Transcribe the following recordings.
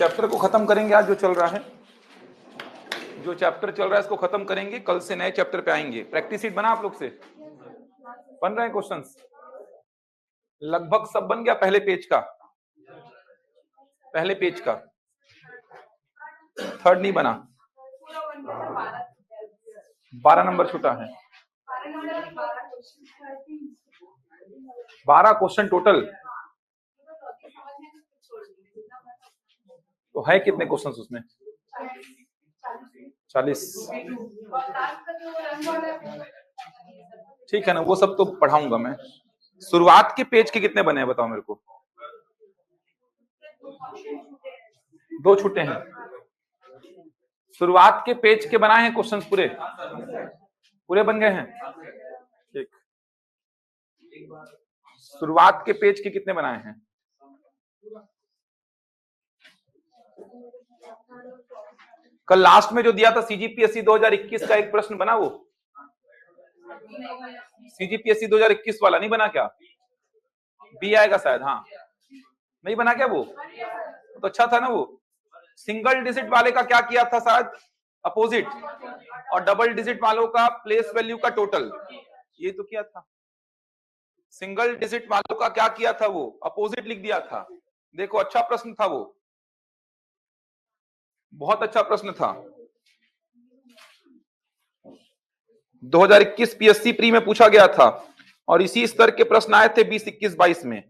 Chapter को खत्म करेंगे आज, जो चल रहा है, जो चैप्टर चल रहा है इसको खत्म करेंगे, कल से नए चैप्टर पे आएंगे। प्रैक्टिस शीट बना आप लोग से? बन रहे हैं क्वेश्चंस? लगभग सब बन गया पहले पेज का? पहले पेज का थर्ड नहीं बना? 12 नंबर छूटा है। 12 क्वेश्चन टोटल, तो है कितने क्वेश्चंस उसमें? 40। ठीक है ना, वो सब तो पढ़ाऊंगा मैं। शुरुआत के पेज के कितने बने हैं बताओ मेरे को? 2 छूटे हैं। शुरुआत के पेज के बनाए हैं क्वेश्चंस? पूरे पूरे बन गए हैं? ठीक। शुरुआत के पेज के कितने बनाए हैं? कल लास्ट में जो दिया था सीजीपीएससी 2021 का एक प्रश्न बना, वो सीजीपीएससी 2021 वाला नहीं बना क्या? बी आएगा शायद। हाँ, नहीं बना क्या वो? तो अच्छा था ना वो। सिंगल डिजिट वाले का क्या किया था शायद? अपोजिट। और डबल डिजिट वालों का प्लेस वैल्यू का टोटल, ये तो किया था। सिंगल डिजिट वालों का क्या किया था वो? अपोजिट लिख दिया था। देखो अच्छा प्रश्न था वो, बहुत अच्छा प्रश्न था। 2021 पीएससी प्री में पूछा गया था और इसी स्तर के प्रश्न आए थे 20, 21, 22 में।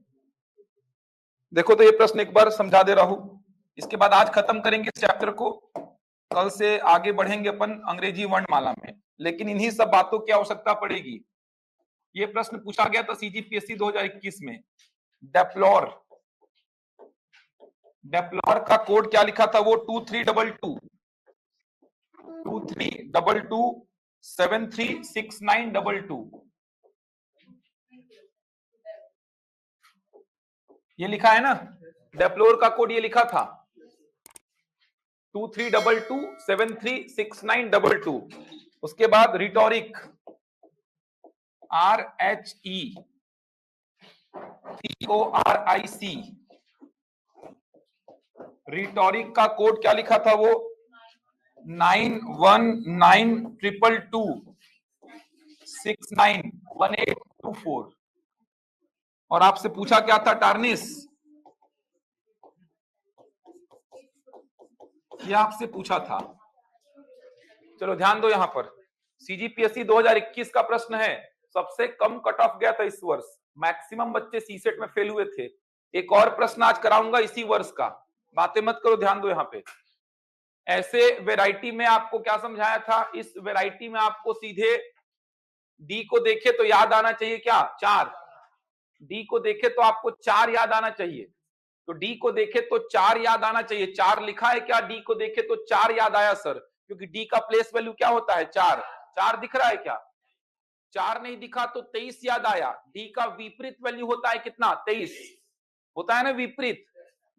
देखो तो ये प्रश्न एक बार समझा दे रहा हूं, इसके बाद आज खत्म करेंगे इस चैप्टर को, कल से आगे बढ़ेंगे अपन अंग्रेजी वर्णमाला में। लेकिन इन्हीं सब बातों की आवश्यकता पड़ेगी। ये प्रश्न पूछा गया था सीजीपीएससी 2021 में। डेप्लोर, डेप्लोर का कोड क्या लिखा था वो? 2322 2322 736922, ये लिखा है ना? डेप्लोर का कोड ये लिखा था 2322 736922। उसके बाद रिटोरिक RHETORIC, रिटोरिक का कोड क्या लिखा था वो? 919222691824। और आपसे पूछा क्या था? टार्निस, ये आपसे पूछा था। चलो ध्यान दो, यहां पर सीजीपीएससी 2021 का प्रश्न है। सबसे कम कट ऑफ गया था इस वर्ष, मैक्सिमम बच्चे सीसेट में फेल हुए थे। एक और प्रश्न आज कराऊंगा इसी वर्ष का, बातें मत करो, ध्यान दो यहां पे। ऐसे वैरायटी में आपको क्या समझाया था? इस वैरायटी में आपको सीधे डी को देखे तो याद आना चाहिए क्या? 4। डी को देखे तो आपको 4 याद आना चाहिए। तो डी को देखे तो 4 याद आना चाहिए। 4 लिखा है क्या? डी को देखे तो 4 याद आया सर, क्योंकि डी का प्लेस वैल्यू क्या होता है? 4। 4 दिख रहा है क्या? 4 नहीं दिखा तो 23 याद आया। डी का विपरीत वैल्यू होता है कितना? 23 होता है ना विपरीत।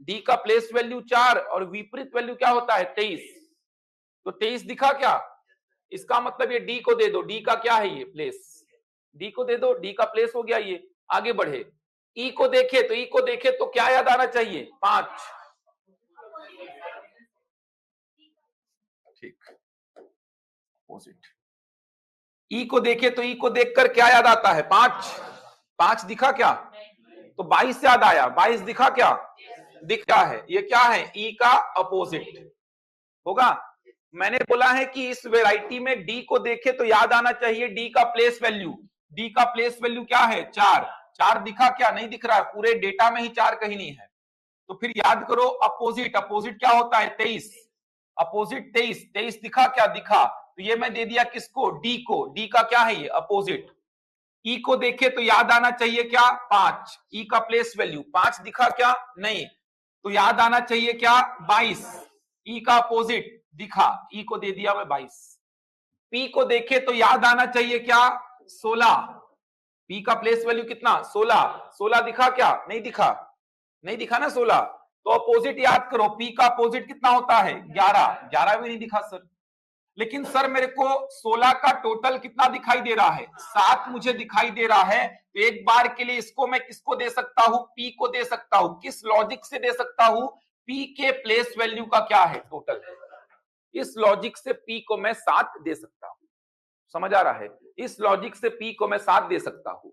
डी का प्लेस वैल्यू 4 और विपरीत वैल्यू क्या होता है? 23। तो 23 दिखा क्या? इसका मतलब ये डी को दे दो। डी का क्या है? ये प्लेस। डी को दे दो, डी का प्लेस हो गया ये। आगे बढ़े, ई को देखे तो, ई को देखे तो क्या याद आना चाहिए? 5। ठीक, अपोजिट। ई को देखे तो, ई को देखकर क्या याद आता है? 5। 5 दिखा क्या? तो 22 याद आया। 22 दिखा क्या? दिख रहा है। ये क्या है? ई का अपोजिट होगा। मैंने बोला है कि इस वैरायटी में डी को देखे तो याद आना चाहिए डी का प्लेस वैल्यू। डी का प्लेस वैल्यू क्या है? 4। 4 दिखा क्या? नहीं दिख रहा है, पूरे डेटा में ही 4 कहीं नहीं है। तो फिर याद करो अपोजिट। अपोजिट क्या होता है? 23। अपोजिट 23। 23 दिखा क्या? दिखा। तो ये मैं दे दिया किसको? डी को। डी का क्या है? ये अपोजिट। ई को देखे तो याद आना चाहिए क्या? 5। ई का प्लेस वैल्यू 5 दिखा क्या? नहीं। तो याद आना चाहिए क्या? 22। ई का अपोजिट दिखा, ई को दे दिया मैं 22। पी को देखे तो याद आना चाहिए क्या? 16। पी का प्लेस वैल्यू कितना? 16। 16 दिखा क्या? नहीं दिखा। नहीं दिखा ना 16। तो अपोजिट याद करो, पी का अपोजिट कितना होता है? 11। 11 भी नहीं दिखा सर। लेकिन सर मेरे को 16 का टोटल कितना दिखाई दे रहा है? 7 मुझे दिखाई दे रहा है। तो एक बार के लिए इसको मैं किसको दे सकता हूं? पी को दे सकता हूं। किस लॉजिक से दे सकता हूं? P के प्लेस वैल्यू का क्या है, टोटल है। इस लॉजिक से P को मैं 7 दे सकता हूं, समझ आ रहा है। इस लॉजिक से P को मैं 7 दे सकता हूं।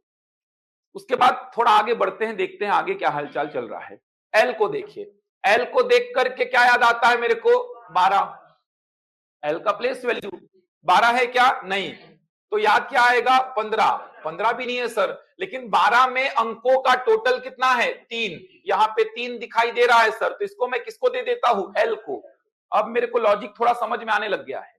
उसके बाद थोड़ा आगे बढ़ते हैं, देखते हैं आगे क्या हालचाल चल रहा है। L को देखिए, L को देख करके क्या याद आता है मेरे को, 12। L का प्लेस वैल्यू 12 है क्या, नहीं, तो याद क्या आएगा, 15। 15 भी नहीं है सर, लेकिन 12 में अंकों का टोटल कितना है, 3। यहाँ पे 3 दिखाई दे रहा है सर, तो इसको मैं किसको दे देता हूं, L को। अब मेरे को लॉजिक थोड़ा समझ में आने लग गया है।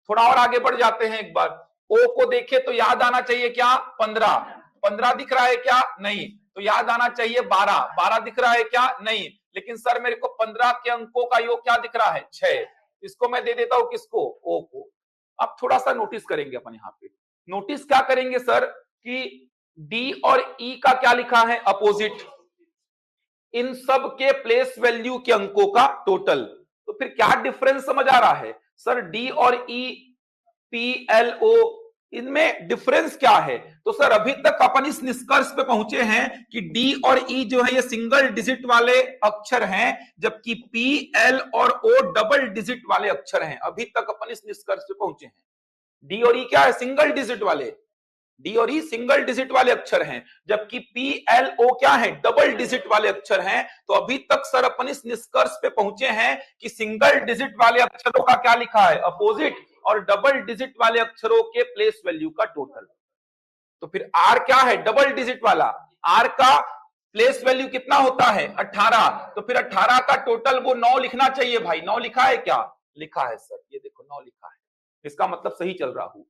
थोड़ा और आगे बढ़ जाते हैं एक बार। O को देखे तो याद आना चाहिए क्या, 15। 15 दिख रहा है क्या, नहीं, तो याद आना चाहिए 12। 12 दिख रहा है क्या, नहीं, लेकिन सर मेरे को 15 के अंकों का योग क्या दिख रहा है, 6। इसको मैं दे देता हूं किसको, O को। अब थोड़ा सा नोटिस करेंगे अपन यहाँ पे। नोटिस क्या करेंगे सर कि D और E का क्या लिखा है, अपोजिट। इन सब के प्लेस वैल्यू के अंकों का टोटल। तो फिर क्या डिफरेंस समझ आ रहा है सर, D और E, PLO, इनमें डिफरेंस क्या है। तो सर अभी तक अपन इस निष्कर्ष पे पहुंचे हैं कि D और E जो है ये सिंगल डिजिट वाले अक्षर हैं, जबकि PL और O डबल डिजिट वाले अक्षर हैं। अभी तक अपन इस निष्कर्ष पे पहुंचे हैं। D और E क्या है, सिंगल डिजिट वाले, D और E सिंगल डिजिट वाले अक्षर हैं, जबकि PLO क्या है, डबल डिजिट वाले अक्षर हैं। तो अभी तक सर अपन इस निष्कर्ष पे पहुंचे हैं कि सिंगल डिजिट वाले अक्षरों का क्या लिखा है, अपोजिट, और डबल डिजिट वाले अक्षरों के प्लेस वैल्यू का टोटल। तो फिर R क्या है, डबल डिजिट वाला, R का प्लेस वैल्यू कितना होता है, 18। तो फिर 18 का टोटल वो 9 लिखना चाहिए भाई। 9 लिखा है क्या, लिखा है सर, ये देखो 9 लिखा है, इसका मतलब सही चल रहा हूं।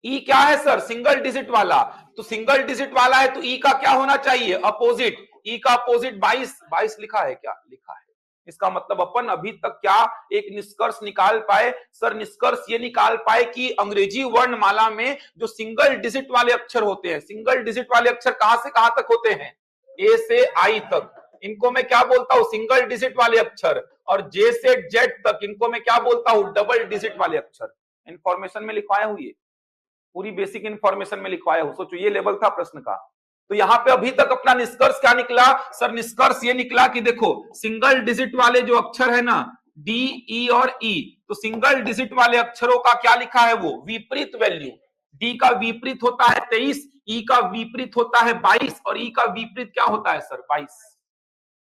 E क्या है सर, सिंगल डिजिट वाला, तो सिंगल डिजिट वाला है तो E का क्या होना चाहिए, अपोजिट। E का अपोजिट 22। 22 लिखा है क्या, लिखा है। इसका मतलब अपन अभी तक क्या एक निष्कर्ष निकाल पाए सर, निष्कर्ष ये निकाल पाए कि अंग्रेजी वर्णमाला में जो सिंगल डिजिट वाले अक्षर होते हैं, सिंगल डिजिट वाले अक्षर कहां से कहां तक होते हैं, A से I तक, इनको मैं क्या बोलता हूं, सिंगल डिजिट वाले अक्षर। और J से Z तक, इनको मैं क्या बोलता हूं, डबल डिजिट वाले अक्षर। इंफॉर्मेशन में लिखवाया हुई है, पूरी बेसिक इंफॉर्मेशन में लिखवाया हूं। सोचो ये लेवल था प्रश्न का। तो यहां पे अभी तक अपना निष्कर्ष क्या निकला सर, निष्कर्ष ये निकला कि देखो सिंगल डिजिट वाले जो अक्षर है ना, D, E और E, तो सिंगल डिजिट वाले अक्षरों का क्या लिखा है, वो विपरीत वैल्यू। D का विपरीत होता है 23, E का विपरीत होता है 22, और E का विपरीत क्या होता है सर, 22।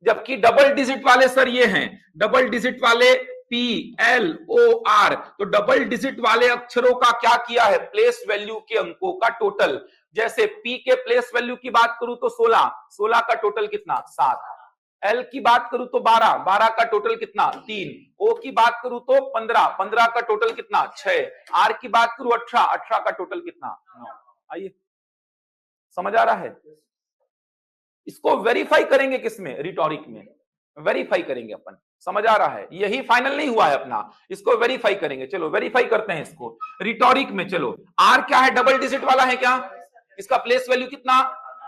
जबकि डबल डिजिट वाले सर ये हैं, डबल डिजिट वाले PLOR, तो डबल डिजिट वाले अक्षरों का क्या किया है, प्लेस वैल्यू के अंकों का टोटल। जैसे P के प्लेस वैल्यू की बात करूं तो 16, 16 का टोटल कितना, 7। L की बात करूं तो 12, 12 का टोटल कितना, 3। O की बात करूं तो 15, 15 का टोटल कितना, 6। R की बात करूं 18, 18 का टोटल कितना, 9। आइए समझ आ रहा है। इसको वेरीफाई करेंगे किसमें, रिटॉरिक में वेरीफाई करेंगे अपन, समझ आ रहा है। यही फाइनल नहीं हुआ है अपना, इसको वेरीफाई करेंगे। चलो वेरीफाई करते हैं इसको रिटॉरिक में। चलो R क्या है, डबल डिजिट वाला है क्या, इसका प्लेस वैल्यू कितना,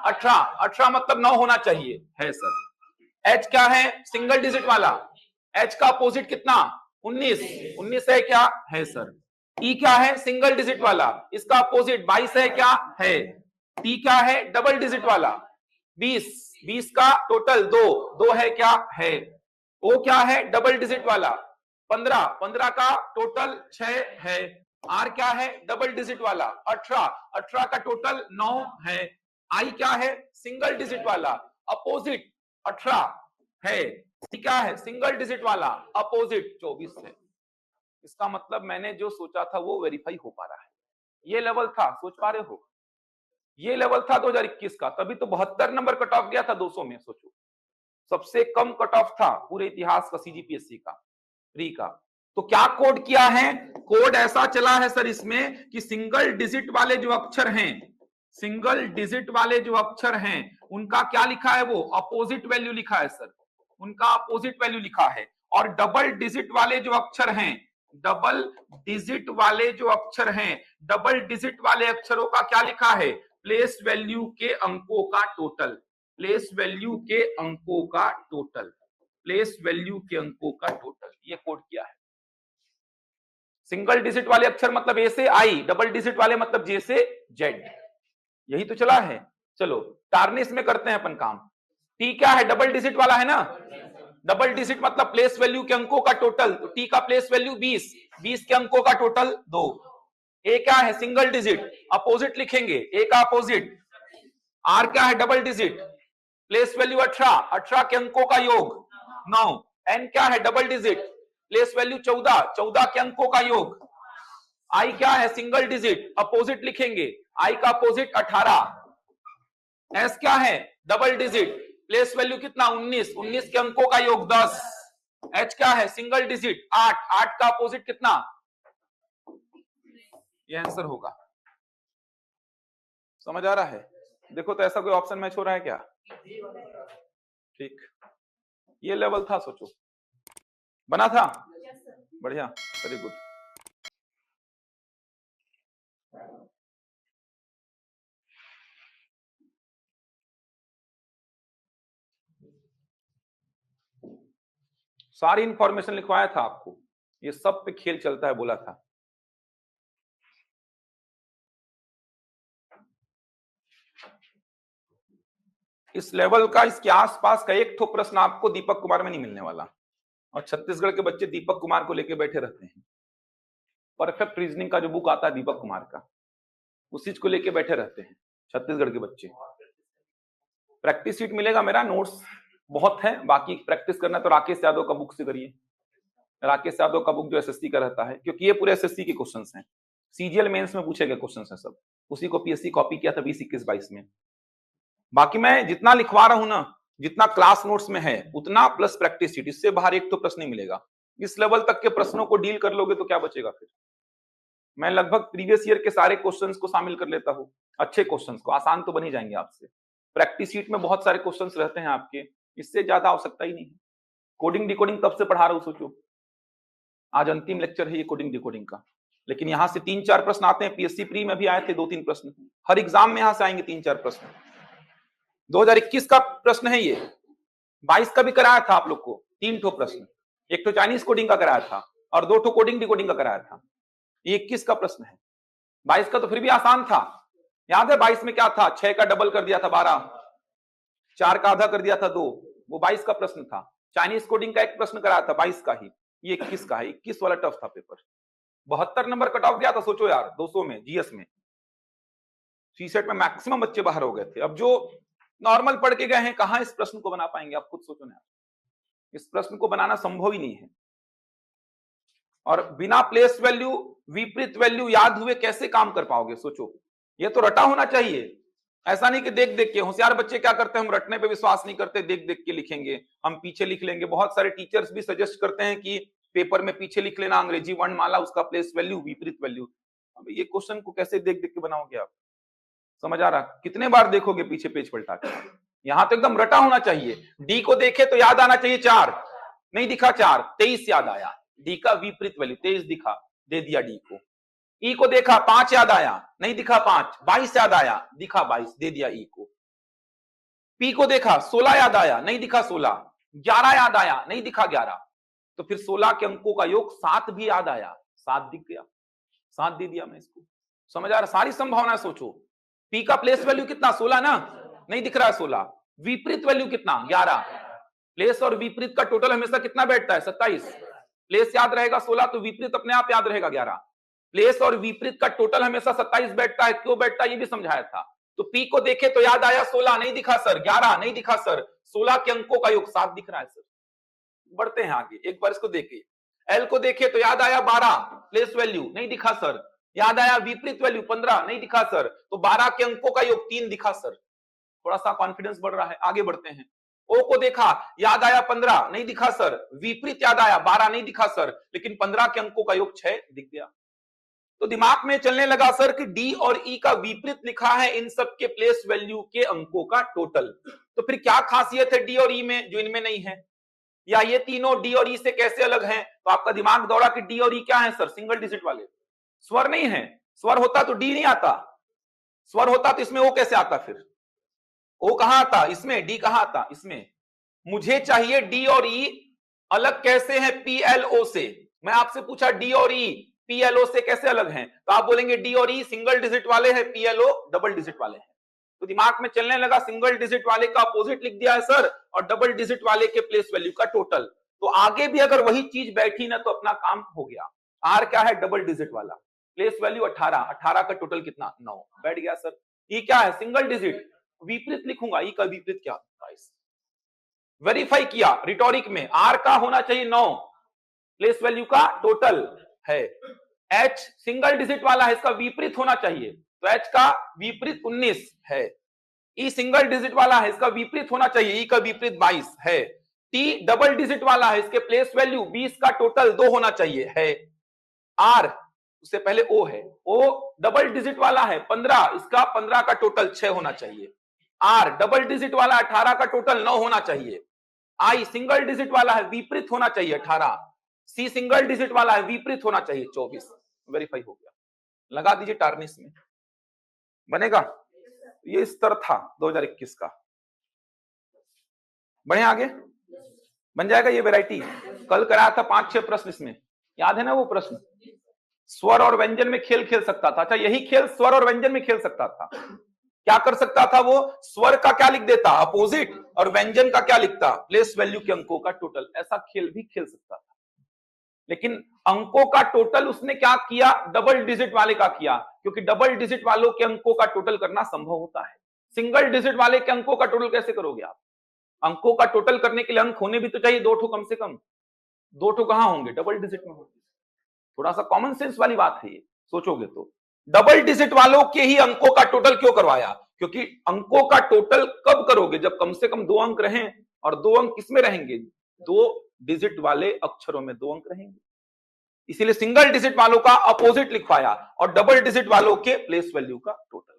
18। 18 मतलब 9 होना चाहिए, है सर। H क्या है, सिंगल डिजिट वाला, H का अपोजिट कितना, 19। 19 है क्या, है सर। E क्या है, सिंगल डिजिट वाला, इसका अपोजिट 22 है क्या, है। T क्या है, डबल डिजिट वाला, 20। 20 का टोटल 2, 2 है क्या, है। O क्या है, डबल डिजिट वाला, 15। 15 का टोटल 6 है। R क्या है, डबल डिजिट वाला, 18। 18 का टोटल 9 है। I क्या है, सिंगल डिजिट वाला, अपोजिट 18 है। C क्या है, सिंगल डिजिट वाला, अपोजिट 24 है। इसका मतलब मैंने जो सोचा था वो वेरीफाई हो पा रहा है। ये लेवल था, सोच पा रहे हो, ये लेवल था 2021 का, तभी तो 72 नंबर कट ऑफ गया था 200 में। सोचो सबसे कम कट ऑफ था पूरे इतिहास का CGPSC का, प्री का। तो क्या कोड किया है, कोड ऐसा चला है सर इसमें कि सिंगल डिजिट वाले जो अक्षर हैं, सिंगल डिजिट वाले जो अक्षर हैं उनका क्या लिखा है, वो अपोजिट वैल्यू लिखा है सर, उनका अपोजिट वैल्यू लिखा है। और डबल डिजिट वाले जो अक्षर हैं, डबल डिजिट वाले जो अक्षर हैं, डबल डिजिट वाले अक्षरों का क्या लिखा है, प्लेस वैल्यू के अंकों का टोटल, प्लेस वैल्यू के अंकों का टोटल, प्लेस वैल्यू के अंकों का टोटल, ये कोड किया है। सिंगल डिजिट वाले अक्षर मतलब A से I, डबल डिजिट वाले मतलब J से Z, यही तो चला है। चलो टार्निश में करते हैं अपन काम। T क्या है, डबल डिजिट वाला है ना, डबल डिजिट मतलब प्लेस वैल्यू के अंकों का टोटल, तो टी का प्लेस वैल्यू 20, 20 के अंकों का टोटल 2। ए क्या है? सिंगल डिजिट, अपोजिट लिखेंगे, ए का अपोजिट। आर क्या है? डबल डिजिट, प्लेस वैल्यू 18, 18 के अंकों का योग 9। एन क्या है? डबल डिजिट, प्लेस वैल्यू 14, 14 के अंकों का योग। आई क्या है? सिंगल डिजिट, अपोजिट लिखेंगे, आई का अपोजिट 18। एस क्या है? डबल डिजिट, प्लेस वैल्यू कितना? 19, 19 के अंकों का योग 10। एच क्या है? सिंगल डिजिट 8, 8 का अपोजिट कितना? ये आंसर होगा। समझ आ रहा है? देखो तो ऐसा कोई ऑप्शन मैच हो रहा है क्या? ठीक, ये लेवल था, सोचो बना था। बढ़िया, वेरी गुड। सारी इंफॉर्मेशन लिखवाया था आपको, ये सब पे खेल चलता है बोला था। इस लेवल का, इसके आसपास का एक ठो प्रश्न आपको दीपक कुमार में नहीं मिलने वाला, और छत्तीसगढ़ के बच्चे दीपक कुमार को लेके बैठे रहते हैं। परफेक्ट रीजनिंग का जो बुक आता है दीपक कुमार का, उस चीज को लेके बैठे रहते हैं छत्तीसगढ़ के बच्चे। प्रैक्टिस शीट मिलेगा मेरा, नोट्स बहुत है, बाकी प्रैक्टिस करना तो राकेश यादव का बुक से करिए। राकेश यादव का बुक जो एसएससी का रहता है, क्योंकि ये पूरे एसएससी के क्वेश्चंस हैं, सीजीएल मेंस में पूछे गए क्वेश्चंस हैं सब, उसी को पीएससी कॉपी किया था 2021-22 में। बाकी मैं जितना लिखवा रहा हूं ना, जितना क्लास नोट्स में है उतना प्लस प्रैक्टिस शीट, इससे बाहर एक तो प्रश्न नहीं मिलेगा। इस लेवल तक के प्रश्नों को डील कर लोगे तो क्या बचेगा फिर। मैं लगभग प्रीवियस ईयर के सारे क्वेश्चंस को शामिल कर लेता हूं, अच्छे क्वेश्चंस को, आसान तो बन ही जाएंगे आपसे। प्रैक्टिस शीट में बहुत सारे क्वेश्चंस रहते हैं आपके, इससे ज्यादा आवश्यकता ही नहीं है। कोडिंग डिकोडिंग तब से पढ़ा रहा हूं, सोचो आज अंतिम लेक्चर है ये कोडिंग डिकोडिंग का, लेकिन यहां से 3-4 प्रश्न आते हैं। पीएससी प्री में भी आए थे 2-3 प्रश्न, हर एग्जाम में यहां से आएंगे 3-4 प्रश्न। 2021 का प्रश्न है ये, 22 का भी कराया था आप लोग को 3 ठो प्रश्न, एक तो चाइनीज कोडिंग का कराया था और 2 ठो कोडिंग डिकोडिंग का कराया था। ये 21 का प्रश्न है। 22 का तो फिर भी आसान था, याद है 22 में क्या था? 6 का डबल कर दिया था 12, 4 का आधा कर दिया था 2, वो 22 का प्रश्न था। चाइनीज कोडिंग का एक प्रश्न कराया था 22 का ही, ये 21 का है। 21 वाला टफ था पेपर, 72 नंबर कट ऑफ गया था, सोचो यार 200 में जीएस में। सीसेट में मैक्सिमम बच्चे बाहर हो गए थे। अब जो नॉर्मल पढ़ के गए हैं कहां इस प्रश्न को बना पाएंगे, आप खुद सोचो ना, इस प्रश्न को बनाना संभव ही नहीं है। और बिना प्लेस वैल्यू विपरीत वैल्यू याद हुए कैसे काम कर पाओगे, सोचो। ये तो रटा होना चाहिए, ऐसा नहीं कि देख देख के। होशियार बच्चे क्या करते हैं, हम रटने पे विश्वास नहीं करते, देख देख के लिखेंगे, हम पीछे लिख लेंगे। बहुत सारे टीचर्स भी सजेस्ट करते हैं कि पेपर में पीछे लिख लेना अंग्रेजी वर्णमाला, उसका प्लेस वैल्यू विपरीत वैल्यू। अब ये क्वेश्चन को कैसे देख देख के बनाओगे आप, समझ आ रहा? कितने बार देखोगे पीछे पेज पलटा के? यहां तो एकदम रटा होना चाहिए। डी को देखे तो याद आना चाहिए 4, नहीं दिखा 4, 23 याद आया, डी का विपरीत वैल्यू 23 दिखा, दे दिया डी को। ई को देखा 5 याद आया, नहीं दिखा 5, 22 याद आया, दिखा 22, दे दिया ई को। पी को देखा 16 याद आया, नहीं दिखा 16, 11 याद आया, नहीं दिखा 11, तो फिर 16 के अंकों का योग 7 भी याद आया, 7 दिख गया, 7 दे दिया मैं इसको। समझ आ रहा? सारी संभावना सोचो। पी का प्लेस वैल्यू कितना? 16 ना, नहीं दिख रहा है 16, विपरीत वैल्यू कितना? 11। प्लेस और विपरीत का टोटल हमेशा कितना बैठता है? 27। प्लेस याद रहेगा 16 तो विपरीत अपने आप याद रहेगा 11। प्लेस और विपरीत का टोटल हमेशा 27 बैठता है, क्यों बैठता है ये भी समझाया था। तो पी को देखे तो याद आया 16, नहीं दिखा सर, 11 नहीं दिखा सर, 16 के अंकों का योग 7 दिख रहा है सर। बढ़ते हैं आगे, एक बार इसको देखिए। एल को देखे तो याद आया 12, प्लेस वैल्यू नहीं दिखा सर, याद आया विपरीत वैल्यू 15, नहीं दिखा सर, तो 12 के अंकों का योग 3 दिखा सर। थोड़ा सा कॉन्फिडेंस बढ़ रहा है, आगे बढ़ते हैं। ओ को देखा, याद आया 15, नहीं दिखा सर, विपरीत याद आया 12, नहीं दिखा सर, लेकिन 15 के अंकों का योग 6 दिख गया। तो दिमाग में चलने लगा सर कि डी और ई का विपरीत लिखा है, इन सब के प्लेस वैल्यू के अंकों का टोटल। तो फिर क्या खासियत है डी और ई में जो इनमें नहीं है, या ये तीनों डी और ई से कैसे अलग हैं? तो आपका दिमाग दौड़ा कि डी और ई क्या है सर? सिंगल डिजिट वाले, स्वर नहीं है। स्वर होता तो डी नहीं आता, स्वर होता तो इसमें ओ कैसे आता? फिर ओ कहां आता? इसमें। डी कहां आता? इसमें। मुझे चाहिए डी और ई अलग कैसे हैं पीएलओ से। मैं आपसे पूछा डी और ई पीएलओ से कैसे अलग हैं, तो आप बोलेंगे डी और ई सिंगल डिजिट वाले हैं, पीएलओ डबल डिजिट वाले हैं। तो दिमाग में चलने लगा सिंगल डिजिट वाले का अपोजिट लिख दिया है सर और डबल डिजिट वाले के प्लेस वैल्यू का टोटल। तो आगे भी अगर वही चीज बैठी ना तो अपना काम हो गया। आर क्या है? डबल डिजिट वाला, प्लेस वैल्यू 18, 18 का टोटल कितना? 9, बैठ गया सर। ई क्या है? सिंगल डिजिट, विपरीत लिखूंगा, ई का विपरीत क्या? 22। वेरीफाई किया रिटोरिक में, आर का होना चाहिए 9, प्लेस वैल्यू का टोटल है। एच सिंगल डिजिट वाला है, इसका विपरीत होना चाहिए, तो एच का विपरीत 19 है। ई सिंगल डिजिट वाला है, इसका विपरीत होना चाहिए, ई का विपरीत 22 है। टी डबल डिजिट वाला है, इसके प्लेस वैल्यू 20 का टोटल 2 होना चाहिए है। आर उससे पहले ओ है, ओ डबल डिजिट वाला है 15, इसका 15 का टोटल 6 होना चाहिए। आर डबल डिजिट वाला 18 का टोटल 9 होना चाहिए। आई सिंगल डिजिट वाला है, विपरीत होना चाहिए 18। सी सिंगल डिजिट वाला है, विपरीत होना चाहिए 24। वेरीफाई हो गया। लगा दीजिए टार्निश में, बनेगा। ये स्तर था 2021 का। बढ़े आगे, बन जाएगा ये वैरायटी। कल कराया था 5-6 प्रश्न इसमें, याद है ना वो प्रश्न? स्वर और व्यंजन में खेल खेल सकता था। अच्छा, यही खेल स्वर और व्यंजन में खेल सकता था। क्या कर सकता था वो? स्वर का क्या लिख देता? अपोजिट, और व्यंजन का क्या लिखता? प्लेस वैल्यू के अंकों का टोटल। ऐसा खेल भी खेल सकता था, लेकिन अंकों का टोटल उसने क्या किया? डबल डिजिट वाले का किया, क्योंकि डबल डिजिट वालों के अंकों का टोटल करना संभव होता है। सिंगल डिजिट वाले के अंकों का टोटल कैसे करोगे आप? अंकों का टोटल करने के लिए अंक होने भी तो चाहिए 2 ठो, कम से कम 2 ठो। कहां होंगे? डबल डिजिट में होंगे। थोड़ा सा कॉमन सेंस वाली बात है ये, सोचोगे तो। डबल डिजिट वालों के ही अंकों का टोटल क्यों करवाया? क्योंकि अंकों का टोटल कब करोगे? जब कम से कम 2 अंक रहें, और 2 अंक किसमें रहेंगे? 2 डिजिट वाले अक्षरों में 2 अंक रहेंगे। इसीलिए सिंगल डिजिट वालों का अपोजिट लिखवाया और डबल डिजिट वालों के प्लेस वैल्यू का टोटल।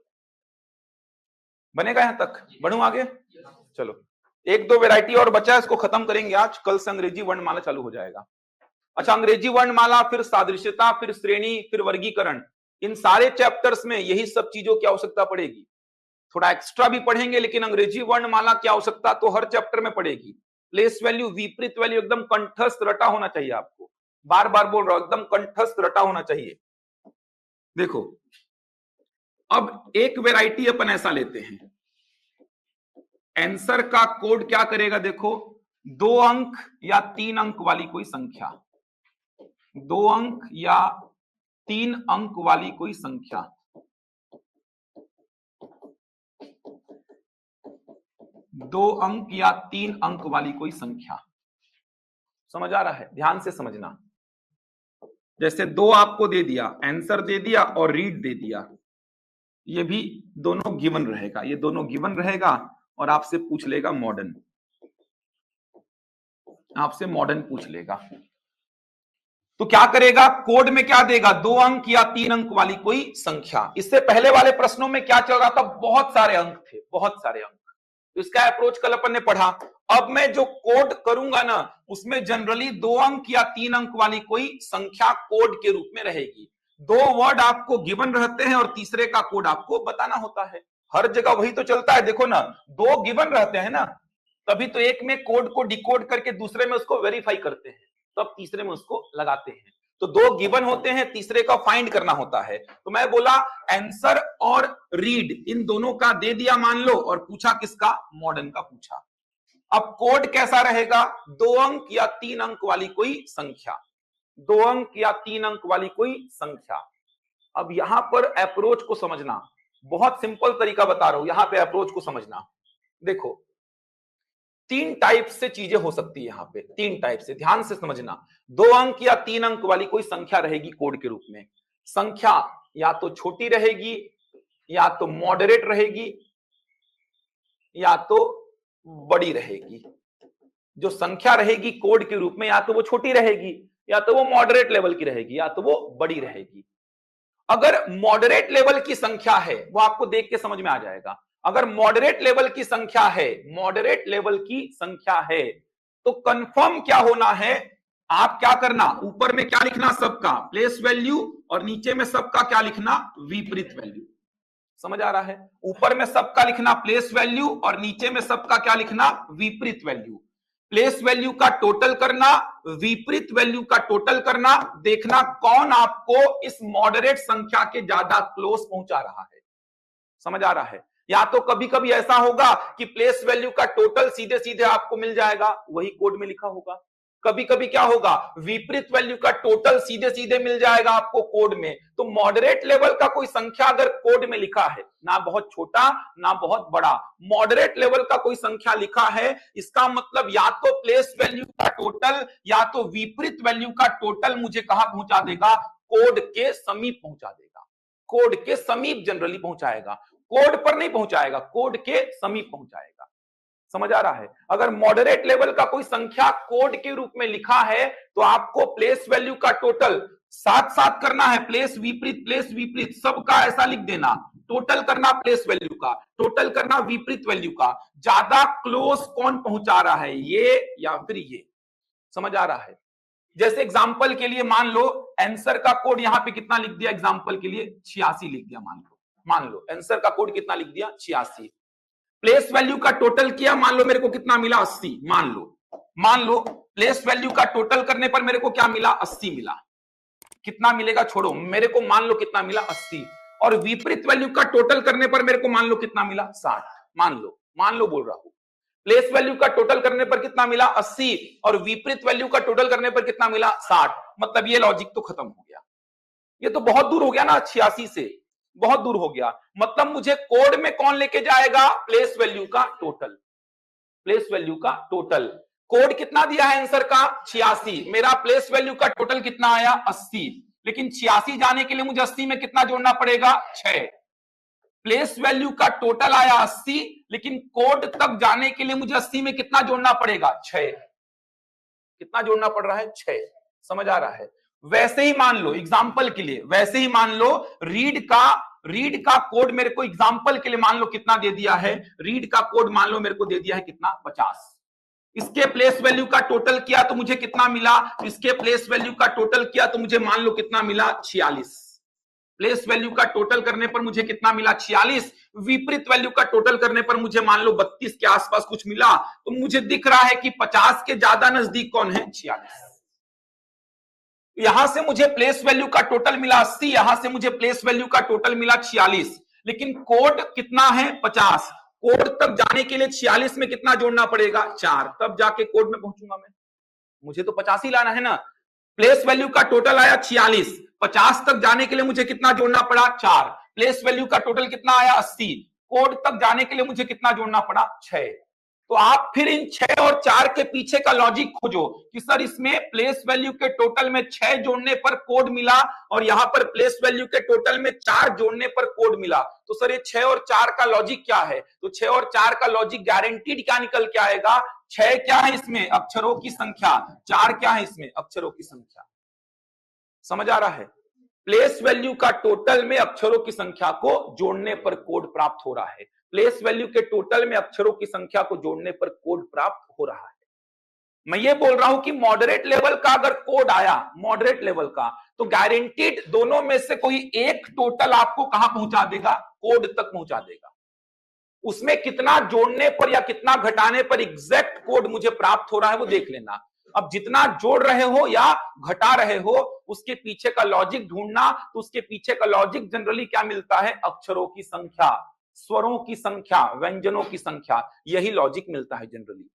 बनेगा यहां तक? बढ़ूं आगे? चलो, 1-2 वैरायटी और बचा है, इसको खत्म करेंगे आज। कल से अंग्रेजी वर्णमाला चालू हो जाएगा। अच्छा, अंग्रेजी वर्णमाला, फिर सादृश्यता, फिर श्रेणी, फिर वर्गीकरण, इन सारे चैप्टर्स में यही सब चीजों की आवश्यकता पड़ेगी। थोड़ा एक्स्ट्रा भी पढ़ेंगे, लेकिन अंग्रेजी वर्णमाला की आवश्यकता तो हर चैप्टर में पड़ेगी। प्लेस वैल्यू, विपरीत वैल्यू एकदम कंठस्थ रटा होना चाहिए आपको। बार बार बोल रहा हूं, एकदम कंठस्थ रटा होना चाहिए। देखो, अब एक वैरायटी अपन ऐसा लेते हैं, आंसर का कोड क्या करेगा? देखो, 2 अंक या 3 अंक वाली कोई संख्या, 2 अंक या 3 अंक वाली कोई संख्या, 2 अंक या 3 अंक वाली कोई संख्या। समझ आ रहा है? ध्यान से समझना। जैसे 2 आपको दे दिया, आंसर दे दिया और रीड दे दिया, ये भी दोनों गिवन रहेगा, ये दोनों गिवन रहेगा। और आपसे पूछ लेगा मॉडर्न, आपसे मॉडर्न पूछ लेगा, तो क्या करेगा? कोड में क्या देगा? 2 अंक या 3 अंक वाली कोई संख्या। इससे पहले वाले प्रश्नों में क्या चल रहा था? बहुत सारे अंक थे, बहुत सारे अंक। तो इसका अप्रोच कल अपन ने पढ़ा। अब मैं जो कोड करूंगा ना, उसमें जनरली 2 अंक या 3 अंक वाली कोई संख्या कोड के रूप में रहेगी। 2 वर्ड आपको गिवन रहते हैं और तीसरे का कोड आपको बताना होता है। हर जगह वही तो चलता है। देखो ना, 2 गिवन रहते हैं ना, तभी तो एक में कोड को डिकोड करके दूसरे में उसको वेरीफाई करते हैं, तब तीसरे में उसको लगाते हैं। तो 2 गिवन होते हैं, तीसरे का फाइंड करना होता है। तो मैं बोला आंसर और रीड, इन दोनों का दे दिया मान लो, और पूछा किसका? मॉडर्न का पूछा। अब कोड कैसा रहेगा? 2 अंक या 3 अंक वाली कोई संख्या, 2 अंक या 3 अंक वाली कोई संख्या। अब यहां पर अप्रोच को समझना, बहुत सिंपल तरीका बता रहा हूं, यहां पे अप्रोच को समझना। देखो, 3 टाइप से चीजें हो सकती है यहां पे, 3 टाइप से, ध्यान से समझना। 2 अंक या 3 अंक वाली कोई संख्या रहेगी कोड के रूप में। संख्या या तो छोटी रहेगी, या तो मॉडरेट रहेगी, या तो बड़ी रहेगी। जो संख्या रहेगी कोड के रूप में, या तो वो छोटी रहेगी, या तो वो मॉडरेट लेवल की रहेगी, या तो वो बड़ी रहेगी। अगर मॉडरेट लेवल की संख्या है, वो आपको देख के समझ में आ जाएगा। अगर मॉडरेट लेवल की संख्या है, मॉडरेट लेवल की संख्या है, तो कंफर्म क्या होना है? आप क्या करना? ऊपर में क्या लिखना? सबका प्लेस वैल्यू, और नीचे में सबका क्या लिखना? विपरीत वैल्यू। समझ आ रहा है? ऊपर में सबका लिखना प्लेस वैल्यू, और नीचे में सबका क्या लिखना? विपरीत वैल्यू। प्लेस वैल्यू का टोटल करना, विपरीत वैल्यू का टोटल करना, देखना कौन आपको इस मॉडरेट संख्या के ज्यादा क्लोज पहुंचा रहा है। समझ आ रहा है? या तो कभी कभी ऐसा होगा कि प्लेस वैल्यू का टोटल सीधे सीधे आपको मिल जाएगा, वही कोड में लिखा होगा। कभी कभी क्या होगा, विपरीत वैल्यू का टोटल सीधे सीधे मिल जाएगा आपको कोड में। तो मॉडरेट लेवल का कोई संख्या अगर कोड में लिखा है, ना बहुत छोटा ना बहुत बड़ा, मॉडरेट लेवल का कोई संख्या लिखा है, इसका मतलब या तो प्लेस वैल्यू का टोटल या तो विपरीत वैल्यू का टोटल मुझे कहां पहुंचा देगा, कोड के समीप पहुंचा देगा। कोड के समीप जनरली पहुंचाएगा, कोड पर नहीं पहुंचाएगा, कोड के समीप पहुंचाएगा। समझ आ रहा है? अगर मॉडरेट लेवल का कोई संख्या कोड के रूप में लिखा है तो आपको प्लेस वैल्यू का टोटल साथ साथ करना है, प्लेस विपरीत सबका ऐसा लिख देना, टोटल करना प्लेस वैल्यू का, टोटल करना विपरीत वैल्यू का। ज्यादा क्लोज कौन पहुंचा रहा है, ये या फिर ये? समझ आ रहा है? जैसे एग्जाम्पल के लिए मान लो आंसर का कोड यहां पे कितना लिख दिया, एग्जाम्पल के लिए 86 लिख दिया, मान लो आंसर का कोड कितना लिख दिया, 86। प्लेस वैल्यू का टोटल किया, मान लो मेरे को कितना मिला, 80। मान लो प्लेस वैल्यू का टोटल करने पर मेरे को क्या मिला, 80 मिला। कितना मिलेगा छोड़ो, मेरे को मान लो कितना मिला, 80। और विपरीत वैल्यू का टोटल करने पर मेरे को मान लो कितना मिला, 60। मान लो बोल रहा हूं, प्लेस वैल्यू का टोटल करने पर कितना मिला, 80, और विपरीत वैल्यू का टोटल करने पर कितना मिला, 60। मतलब ये लॉजिक तो खत्म हो गया, ये तो बहुत दूर हो गया ना, 86 से बहुत दूर हो गया। मतलब मुझे कोड में कौन लेके जाएगा, प्लेस वैल्यू का टोटल। प्लेस वैल्यू का टोटल, कोड कितना दिया है आंसर का, 86, मेरा प्लेस वैल्यू का टोटल कितना आया, 80। लेकिन 86 जाने के लिए मुझे 80 में कितना जोड़ना पड़ेगा, 6। प्लेस वैल्यू का टोटल आया 80, लेकिन कोड तक जाने के लिए मुझे 80 में कितना जोड़ना पड़ेगा, 6। कितना जोड़ना पड़ रहा है, 6। समझ आ रहा है? वैसे ही मान लो एग्जाम्पल के लिए, वैसे ही मान लो रीड का कोड मेरे को एग्जाम्पल के लिए मान लो कितना दे दिया है, रीड का कोड मान लो मेरे को दे दिया है कितना, 50। इसके प्लेस वैल्यू का टोटल किया तो मुझे कितना मिला, इसके प्लेस वैल्यू का टोटल किया तो मुझे मान लो कितना मिला, 46। प्लेस वैल्यू का टोटल करने पर मुझे कितना मिला, 46। विपरीत वैल्यू का टोटल करने पर मुझे मान लो 32 के आसपास कुछ मिला। तो मुझे दिख रहा है कि 50 के ज्यादा नजदीक कौन है, 46। यहां से मुझे प्लेस वैल्यू का टोटल मिला 80, यहां से मुझे प्लेस वैल्यू का टोटल मिला 46, लेकिन कोड कितना है, 50। कोड तक जाने के लिए 46 में कितना जोड़ना पड़ेगा, 4, तब जाके कोड में पहुंचूंगा मैं। मुझे तो 50 ही लाना है ना। प्लेस वैल्यू का टोटल आया 46, 50 तक जाने के लिए मुझे कितना जोड़ना पड़ा, 4। प्लेस वैल्यू का टोटल कितना आया, 80। कोड तक जाने के लिए मुझे कितना जोड़ना पड़ा, 6। तो आप फिर इन 6 और 4 के पीछे का लॉजिक खोजो कि सर इसमें प्लेस वैल्यू के टोटल में 6 जोड़ने पर कोड मिला और यहां पर प्लेस वैल्यू के टोटल में 4 जोड़ने पर कोड मिला। तो सर ये 6 और 4 का लॉजिक क्या है? तो 6 और 4 का लॉजिक गारंटीड क्या निकल के आएगा, 6 क्या है इसमें, अक्षरों की संख्या, 4 क्या है इसमें, अक्षरों की संख्या। समझ आ रहा है? प्लेस वैल्यू का टोटल में अक्षरों की संख्या को जोड़ने पर कोड प्राप्त हो रहा है। प्लेस वैल्यू के टोटल में अक्षरों की संख्या को जोड़ने पर कोड प्राप्त हो रहा है। मैं ये बोल रहा हूं कि मॉडरेट लेवल का अगर कोड आया, मॉडरेट लेवल का, तो गारंटीड दोनों में से कोई एक टोटल आपको कहां पहुंचा देगा, कोड तक पहुंचा देगा। उसमें कितना जोड़ने पर या कितना घटाने पर एग्जैक्ट कोड मुझे प्राप्त हो रहा है वो देख लेना। अब जितना जोड़ रहे हो या घटा रहे हो उसके पीछे का लॉजिक ढूंढना, तो उसके पीछे का लॉजिक जनरली क्या मिलता है, अक्षरों की संख्या, स्वरों की संख्या, व्यंजनों की संख्या, यही लॉजिक मिलता है जनरली।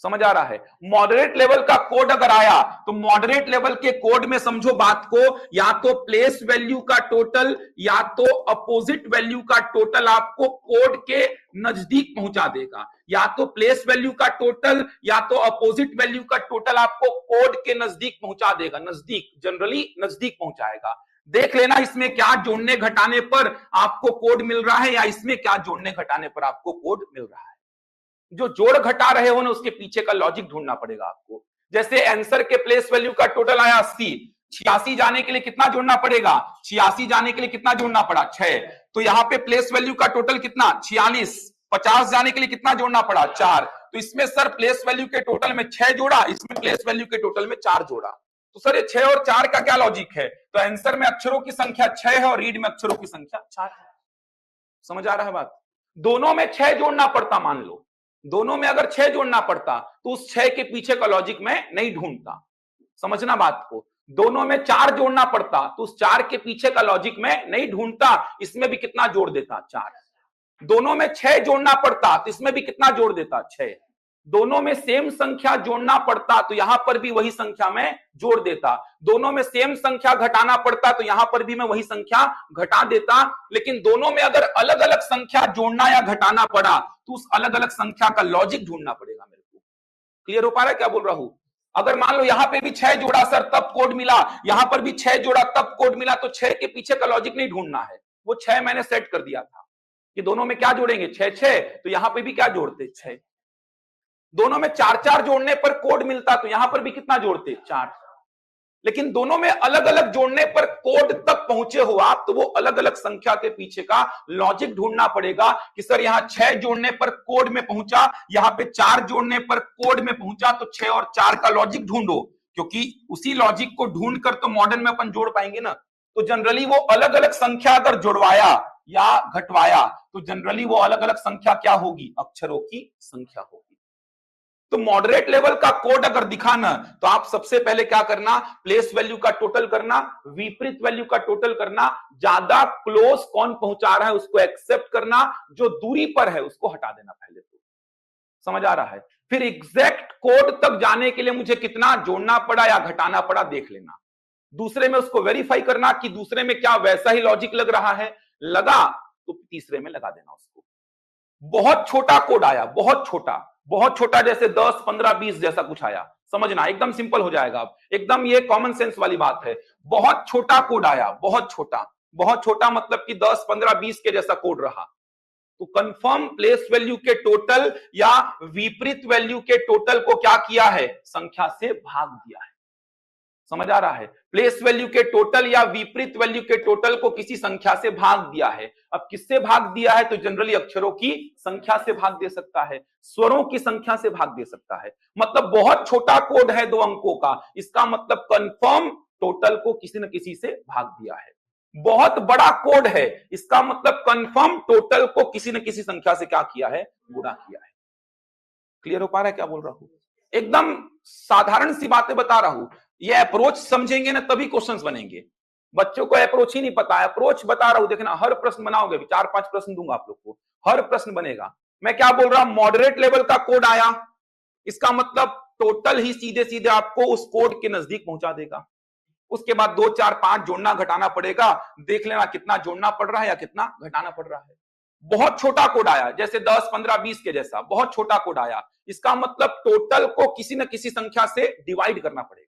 समझ आ रहा है? मॉडरेट लेवल का कोड अगर आया तो मॉडरेट लेवल के कोड में समझो बात को, या तो प्लेस वैल्यू का टोटल या तो अपोजिट वैल्यू का टोटल आपको कोड के नजदीक पहुंचा देगा, या तो प्लेस वैल्यू का टोटल या तो अपोजिट वैल्यू का टोटल आपको कोड के नजदीक पहुंचा देगा। नजदीक, जनरली नजदीक पहुंचाएगा। देख लेना इसमें क्या जोड़ने घटाने पर आपको कोड मिल रहा है या इसमें क्या जोड़ने घटाने पर आपको कोड मिल रहा है। जो जोड़ घटा रहे हो ना उसके पीछे का लॉजिक ढूंढना पड़ेगा आपको। जैसे आंसर के प्लेस वैल्यू का टोटल आया 80, 86 जाने के लिए कितना जोड़ना पड़ेगा, 86 जाने के लिए कितना जोड़ना पड़ा, 6। तो यहां पे प्लेस वैल्यू का टोटल कितना, 46, 50 जाने के लिए कितना जोड़ना पड़ा, 4। तो इसमें सर प्लेस वैल्यू के टोटल में 6 जोड़ा, इसमें प्लेस वैल्यू के टोटल में 4 जोड़ा। तो सर ये 6 और 4 का क्या लॉजिक है? तो आंसर में अक्षरों की संख्या 6 है और रीड में अक्षरों की संख्या 4 है। समझ आ रहा है बात? दोनों में 6 जोड़ना पड़ता, मान लो दोनों में अगर 6 जोड़ना पड़ता तो उस 6 के पीछे का लॉजिक मैं नहीं ढूंढता। समझना बात को। दोनों में 4 जोड़ना पड़ता तो उस 4 के पीछे का लॉजिक मैं नहीं ढूंढता, इसमें भी कितना जोड़ देता, 4। दोनों में 6 जोड़ना पड़ता तो इसमें भी कितना जोड़ देता, 6। दोनों में सेम संख्या जोड़ना पड़ता तो यहां पर भी वही संख्या में जोड़ देता। दोनों में सेम संख्या घटाना पड़ता तो यहां पर भी मैं वही संख्या घटा देता। लेकिन दोनों में अगर अलग अलग संख्या जोड़ना या घटाना पड़ा तो उस अलग अलग संख्या का लॉजिक ढूंढना पड़ेगा मेरे को। क्लियर हो पा रहा है क्या बोल रहा हूं? अगर मान लो यहां पे भी 6 जोड़ा सर तब कोड मिला, यहां पर भी 6 जोड़ा तब कोड मिला, तो 6 के पीछे का लॉजिक नहीं ढूंढना है, वो 6 मैंने सेट कर दिया था कि दोनों में क्या जोड़ेंगे, 6 6, तो यहां पे भी क्या जोड़ते, 6। दोनों में 4 4 जोड़ने पर कोड मिलता तो यहां पर भी कितना जोड़ते, 4। लेकिन दोनों में अलग अलग जोड़ने पर कोड तक पहुंचे हो आप, तो वो अलग अलग संख्या के पीछे का लॉजिक ढूंढना पड़ेगा कि सर यहां 6 जोड़ने पर कोड में पहुंचा, यहां पे 4 जोड़ने पर कोड में पहुंचा, तो 6 और 4 का लॉजिक ढूंढो, क्योंकि उसी लॉजिक को ढूंढकर तो मॉडर्न में अपन जोड़ पाएंगे ना। तो जनरली वो अलग अलग संख्या अगर जुड़वाया या घटवाया तो जनरली वो अलग अलग संख्या क्या होगी, अक्षरों की संख्या होगी। तो मॉडरेट लेवल का कोड अगर दिखाना तो आप सबसे पहले क्या करना, प्लेस वैल्यू का टोटल करना, विपरीत वैल्यू का टोटल करना, ज्यादा क्लोज कौन पहुंचा रहा है उसको एक्सेप्ट करना, जो दूरी पर है उसको हटा देना पहले। तो समझ आ रहा है? फिर एग्जैक्ट कोड तक जाने के लिए मुझे कितना जोड़ना पड़ा या घटाना पड़ा देख लेना। दूसरे में उसको वेरीफाई करना कि दूसरे में क्या वैसा ही लॉजिक लग रहा है, लगा तो तीसरे में लगा देना उसको। बहुत छोटा कोड आया, बहुत छोटा जैसे 10 15 20 जैसा कुछ आया, समझना एकदम सिंपल हो जाएगा। अब एकदम ये कॉमन सेंस वाली बात है। बहुत छोटा कोड आया, बहुत छोटा मतलब कि 10 15 20 के जैसा कोड रहा, तो कंफर्म प्लेस वैल्यू के टोटल या विपरीत वैल्यू के टोटल को क्या किया है, संख्या से भाग दिया है। समझ आ रहा है? प्लेस वैल्यू के टोटल या विपरीत वैल्यू के टोटल को किसी संख्या से भाग दिया है। अब किससे भाग दिया है, तो जनरली अक्षरों की संख्या से भाग दे सकता है, स्वरों की संख्या से भाग दे सकता है। मतलब बहुत छोटा कोड है 2 अंकों का, इसका मतलब कंफर्म टोटल को किसी न किसी से भाग दिया है। बहुत बड़ा कोड है, इसका मतलब कंफर्म टोटल को किसी न किसी संख्या से क्या किया है, गुणा किया है। क्लियर हो पा रहा है क्या बोल रहा हूं? एकदम साधारण सी बातें बता रहा हूं। ये अप्रोच समझेंगे ना तभी क्वेश्चंस बनेंगे। बच्चों को अप्रोच ही नहीं पता, अप्रोच बता रहा हूं, देखना हर प्रश्न बनाओगे, 4-5 प्रश्न दूंगा आप लोग को, हर प्रश्न बनेगा। मैं क्या बोल रहा हूं, मॉडरेट लेवल का कोड आया, इसका मतलब टोटल ही सीधे सीधे आपको उस कोड के नजदीक पहुंचा देगा। उसके बाद 2 4 5 जोड़ना घटाना पड़ेगा, देख लेना कितना जोड़ना पड़ रहा है या कितना घटाना पड़ रहा है। बहुत छोटा कोड आया, जैसे 10 15 20 के जैसा बहुत छोटा कोड आया, इसका मतलब टोटल को किसी न किसी संख्या से डिवाइड करना पड़ेगा।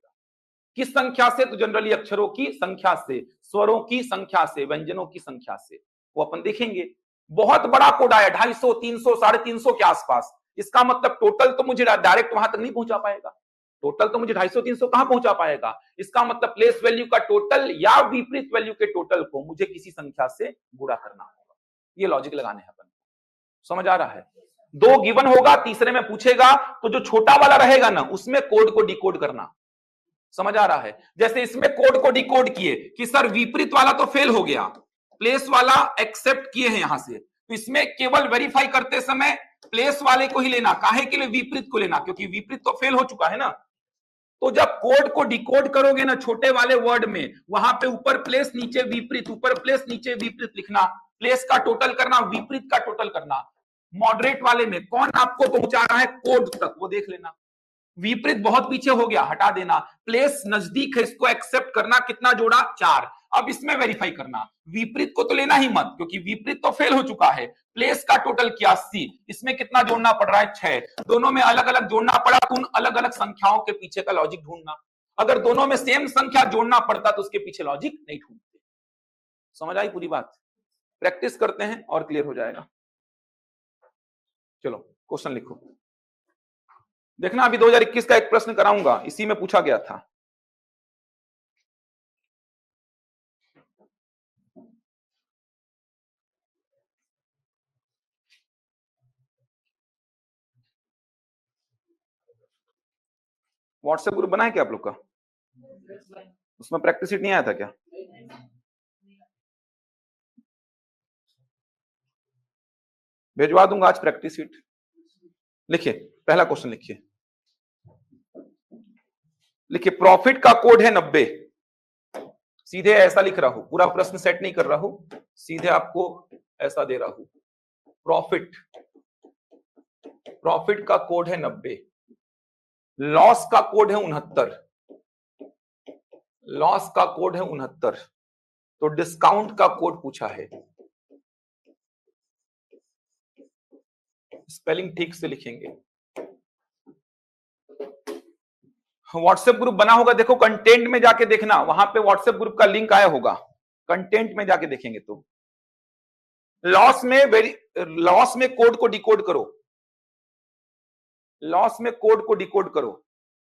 किस संख्या से, तो जनरली अक्षरों की संख्या से, स्वरों की संख्या से, व्यंजनों की संख्या से, वो अपन देखेंगे। बहुत बड़ा कोड आया, 250 300 350 के आसपास, इसका मतलब टोटल तो मुझे डायरेक्ट वहां तक नहीं पहुंचा पाएगा, टोटल तो मुझे 250 300 कहां पहुंचा पाएगा। इसका मतलब प्लेस वैल्यू का टोटल या विपरीत वैल्यू के टोटल को मुझे किसी संख्या से गुणा करना होगा। ये लॉजिक लगाने हैं अपन। समझ आ रहा है? 2 गिवन होगा, तीसरे में पूछेगा तो जो छोटा वाला रहेगा ना उसमें कोड को डिकोड करना। समझ आ रहा है? जैसे इसमें कोड को डिकोड किए कि सर विपरीत वाला तो फेल हो गया, प्लेस वाला एक्सेप्ट किए हैं यहां से, तो इसमें केवल वेरीफाई करते समय प्लेस वाले को ही लेना, काहे के लिए विपरीत को लेना, क्योंकि विपरीत तो फेल हो चुका है ना। तो जब कोड को डिकोड करोगे ना छोटे वाले वर्ड में, वहां पे ऊपर प्लेस नीचे विपरीत, ऊपर प्लेस नीचे विपरीत लिखना, प्लेस का टोटल करना, विपरीत का टोटल करना। मॉडरेट वाले में कौन आपको पहुंचा रहा है कोड तक, वो देख लेना। विपरीत बहुत पीछे हो गया, हटा देना। प्लेस नजदीक है, इसको एक्सेप्ट करना, कितना जोड़ा, 4। अब इसमें वेरीफाई करना, विपरीत को तो लेना ही मत क्योंकि विपरीत तो फेल हो चुका है। प्लेस का टोटल किया 80, इसमें कितना जोड़ना पड़ रहा है, 6। दोनों में अलग अलग जोड़ना पड़ा तो उन अलग अलग संख्याओं के पीछे का लॉजिक ढूंढना। अगर दोनों में सेम संख्या जोड़ना पड़ता तो उसके पीछे लॉजिक नहीं ढूंढते। समझ आई पूरी बात? प्रैक्टिस करते हैं और क्लियर हो जाएगा। चलो क्वेश्चन लिखो, देखना अभी 2021 का एक प्रश्न कराऊंगा, इसी में पूछा गया था। व्हाट्सएप ग्रुप बनाए क्या आप लोग का? उसमें प्रैक्टिस शीट नहीं आया था क्या? भेजवा दूंगा आज प्रैक्टिस शीट। लिखिए पहला क्वेश्चन, लिखिए प्रॉफिट का कोड है 90। सीधे ऐसा लिख रहा हूं, पूरा प्रश्न सेट नहीं कर रहा हूं, सीधे आपको ऐसा दे रहा हूं। प्रॉफिट, प्रॉफिट का कोड है 90, लॉस का कोड है 69, लॉस का कोड है 69, तो डिस्काउंट का कोड पूछा है। स्पेलिंग ठीक से लिखेंगे। व्हाट्सएप ग्रुप बना होगा, देखो कंटेंट में जाके देखना, वहां पे व्हाट्सएप ग्रुप का लिंक आया होगा, कंटेंट में जाके देखेंगे तो। लॉस में कोड को डिकोड करो, लॉस में कोड को डिकोड करो।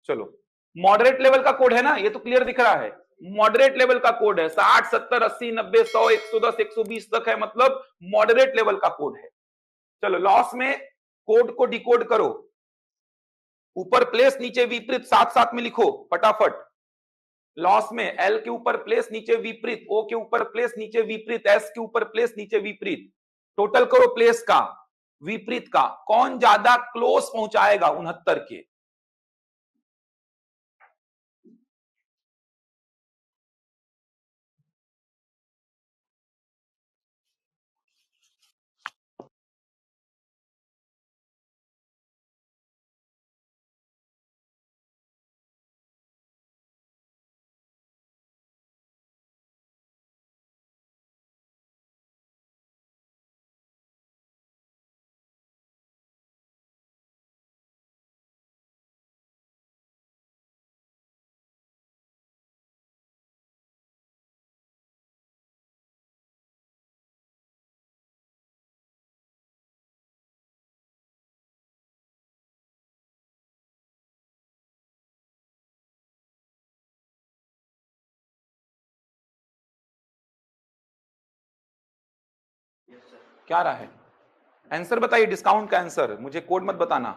चलो, मॉडरेट लेवल का कोड है ना, ये तो क्लियर दिख रहा है, मॉडरेट लेवल का कोड है, 60 70 80 90 100 110 120 तक है, मतलब मॉडरेट लेवल का कोड है। चलो, लॉस में कोड को डिकोड करो, ऊपर प्लेस नीचे विपरीत साथ साथ में लिखो फटाफट। लॉस में एल के ऊपर प्लेस नीचे विपरीत, ओ के ऊपर प्लेस नीचे विपरीत, एस के ऊपर प्लेस नीचे विपरीत, टोटल करो प्लेस का विपरीत का, कौन ज्यादा क्लोज पहुंचाएगा 69 के। क्या रहा है आंसर, बताइए डिस्काउंट का आंसर, मुझे कोड मत बताना,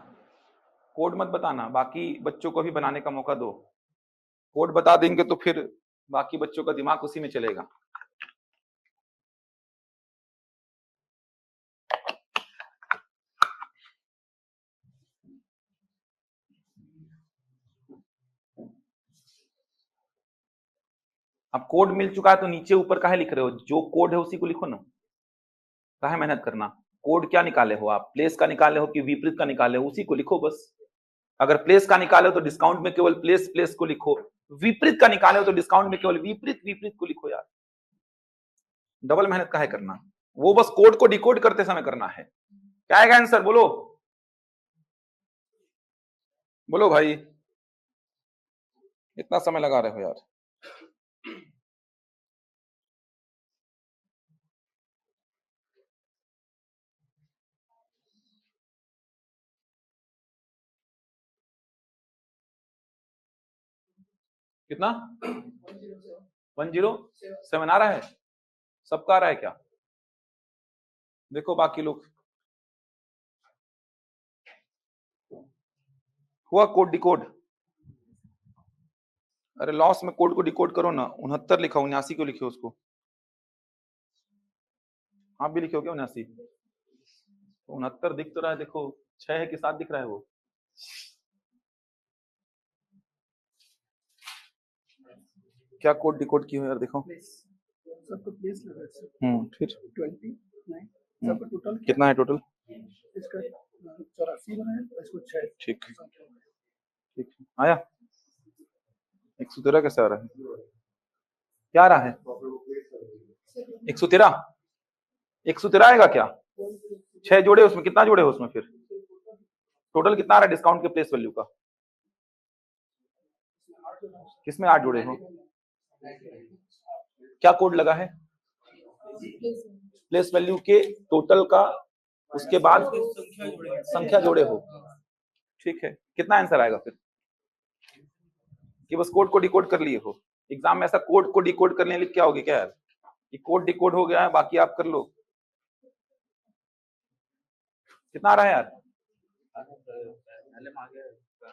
कोड मत बताना, बाकी बच्चों को भी बनाने का मौका दो। कोड बता देंगे तो फिर बाकी बच्चों का दिमाग उसी में चलेगा। अब कोड मिल चुका है तो नीचे ऊपर काहे लिख रहे हो, जो कोड है उसी को लिखो ना, काहे मेहनत करना। कोड क्या निकाले हो आप, प्लेस का निकाले हो कि विपरीत का निकाले हो, उसी को लिखो बस। अगर प्लेस का निकाले हो तो डिस्काउंट में केवल प्लेस प्लेस को लिखो, विपरीत का निकाले हो तो डिस्काउंट में केवल विपरीत विपरीत को लिखो यार, डबल मेहनत काहे करना, वो बस कोड को डिकोड करते समय करना है। क्या आएगा आंसर, बोलो बोलो भाई, इतना समय लगा रहे हो यार। कितना 107 आ रहा है, सबका आ रहा है क्या, देखो बाकी लोग। हुआ कोड डिकोड, अरे लॉस में कोड को डिकोड करो ना, 69 लिखा, 79 क्यों लिखे उसको, आप भी लिखे हो क्या 79, 69 दिख तो रहा है, देखो 6 है कि 7 दिख रहा है वो, क्या कोड डिकोड की हो यार, देखो सबको प्लेस लगा है फिर 29 सबका टोटल कितना है टोटल, इसका 84 बना है, इसको 6 ठीक ठीक आया 113 कैसे आ रहा है, क्या आ रहा है 113, 113 आएगा क्या, 6 जोड़े उसमें, कितना जोड़े हो उसमें, फिर टोटल कितना आ रहा है डिस्काउंट के प्लेस वैल्यू का, किसमें 8 जोड़े हो, क्या कोड लगा है, प्लेस वैल्यू के टोटल का, उसके बाद संख्या जोड़े हो, ठीक है, कितना आंसर आएगा फिर, कि बस कोड को डिकोड कर लिए हो, एग्जाम में ऐसा कोड को डिकोड करने लिख क्या होगे क्या यार, कि कोड डिकोड हो गया है बाकी आप कर लो, कितना आ रहा है यार,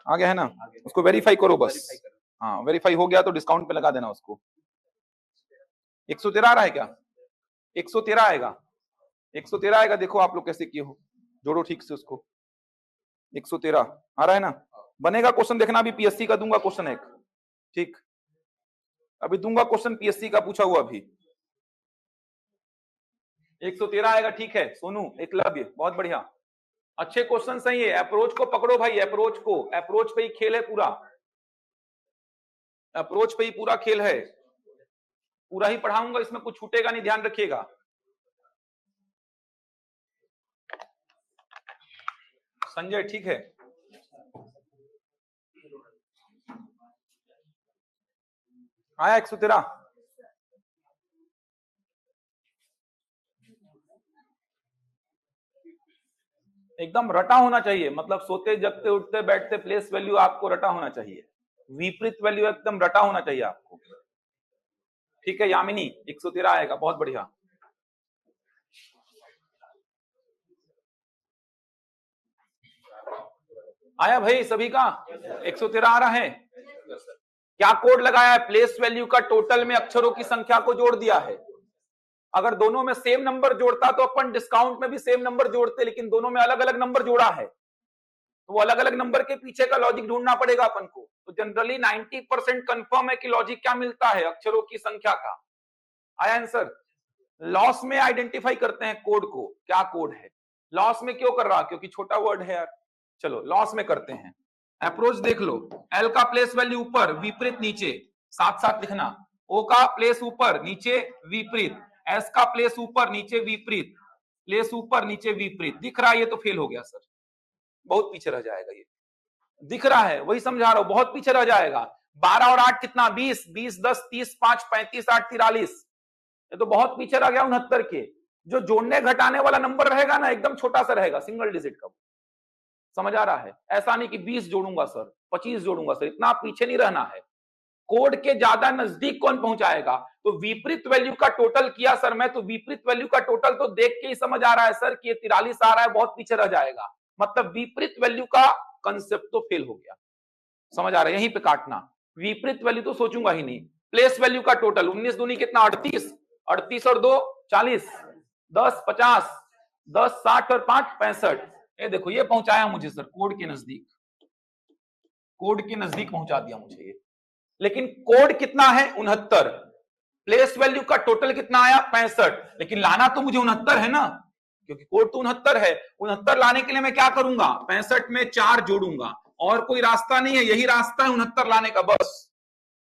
आ गया है ना, उसको वेरीफाई करो बस, हाँ वेरीफाई हो गया तो डिस्काउंट पे लगा देना उसको। 113 आ रहा है क्या, 113 आएगा, 113 आएगा, देखो आप लोग कैसे किए हो, जोड़ो ठीक से उसको, 113 आ रहा है ना, बनेगा क्वेश्चन, देखना अभी पीएससी का दूंगा क्वेश्चन एक, ठीक, अभी दूंगा क्वेश्चन पीएससी का पूछा हुआ, अभी 113 आएगा, ठीक है सोनू एकलव्य, बहुत बढ़िया, अच्छे क्वेश्चन सही है। अप्रोच को पकड़ो भाई, अप्रोच को, अप्रोच पे ही खेल है पूरा, अप्रोच पे ही पूरा खेल है, पूरा ही पढ़ाऊंगा, इसमें कुछ छूटेगा नहीं, ध्यान रखिएगा। संजय ठीक है, आया 113। एकदम रटा होना चाहिए, मतलब सोते जगते उठते बैठते प्लेस वैल्यू आपको रटा होना चाहिए, विपरीत वैल्यू एकदम रटा होना चाहिए आपको। ठीक है यामिनी, 113 आएगा, बहुत बढ़िया। आया भाई सभी का, 113 आ रहा है। क्या कोड लगाया है? प्लेस वैल्यू का टोटल में अक्षरों की संख्या को जोड़ दिया है। अगर दोनों में सेम नंबर जोड़ता तो अपन डिस्काउंट में भी सेम नंबर जोड़ते, लेकिन दोनों में अलग अलग नंबर जोड़ा है, तो वो अलग अलग नंबर के पीछे का लॉजिक ढूंढना पड़ेगा अपन को। तो जनरली 90% कंफर्म है कि लॉजिक क्या मिलता है, अक्षरों की संख्या का। आया आंसर? लॉस में आइडेंटिफाई करते हैं कोड को, क्या कोड है। लॉस में क्यों कर रहा? क्योंकि छोटा वर्ड है यार। चलो लॉस में करते हैं। अप्रोच देख लो, एल का प्लेस वैल्यू ऊपर, विपरीत नीचे, साथ साथ लिखना। ओ का प्लेस ऊपर नीचे विपरीत, एस का प्लेस ऊपर नीचे विपरीत, प्लेस ऊपर नीचे विपरीत। दिख रहा है ये तो फेल हो गया सर, बहुत पीछे रह जाएगा। ये दिख रहा है, वही समझा रहा हूं, बहुत पीछे रह जाएगा। 12 और 8 कितना? 20, 20 10 30 5 35 8 43, ये तो बहुत पीछे रह गया 69 के। जो जोड़ने घटाने वाला नंबर रहेगा ना, एकदम छोटा सा रहेगा, सिंगल डिजिट का। समझ आ रहा है? ऐसा नहीं कि 20 जोड़ूंगा सर, 25 जोड़ूंगा सर, इतना पीछे नहीं रहना है। कोड के ज्यादा नजदीक कौन पहुंचाएगा? तो विपरीत वैल्यू का टोटल किया सर मैं, तो विपरीत वैल्यू का टोटल तो देख के ही समझ आ रहा है सर कि ये 43 आ रहा है, बहुत पीछे रह जाएगा, मतलब विपरीत वैल्यू का कंसेप्ट तो फेल हो गया। समझ आ रहा है? यहीं पे काटना, विपरीत वैल्यू तो सोचूंगा ही नहीं। प्लेस वैल्यू का टोटल 19 दूनी कितना? 38, 38 और 2 40, 10 50, 10 60 और 5 65। ये देखो ये पहुंचाया मुझे सर कोड के नजदीक, कोड के नजदीक पहुंचा दिया मुझे ये। लेकिन कोड कितना है? 69। प्लेस वैल्यू का टोटल कितना आया? 65। लेकिन लाना तो मुझे 69 है ना, क्योंकि कोड तो 69 है। 69 लाने के लिए मैं क्या करूंगा? 65 में 4 जोड़ूंगा, और कोई रास्ता नहीं है, यही रास्ता है 69 लाने का बस।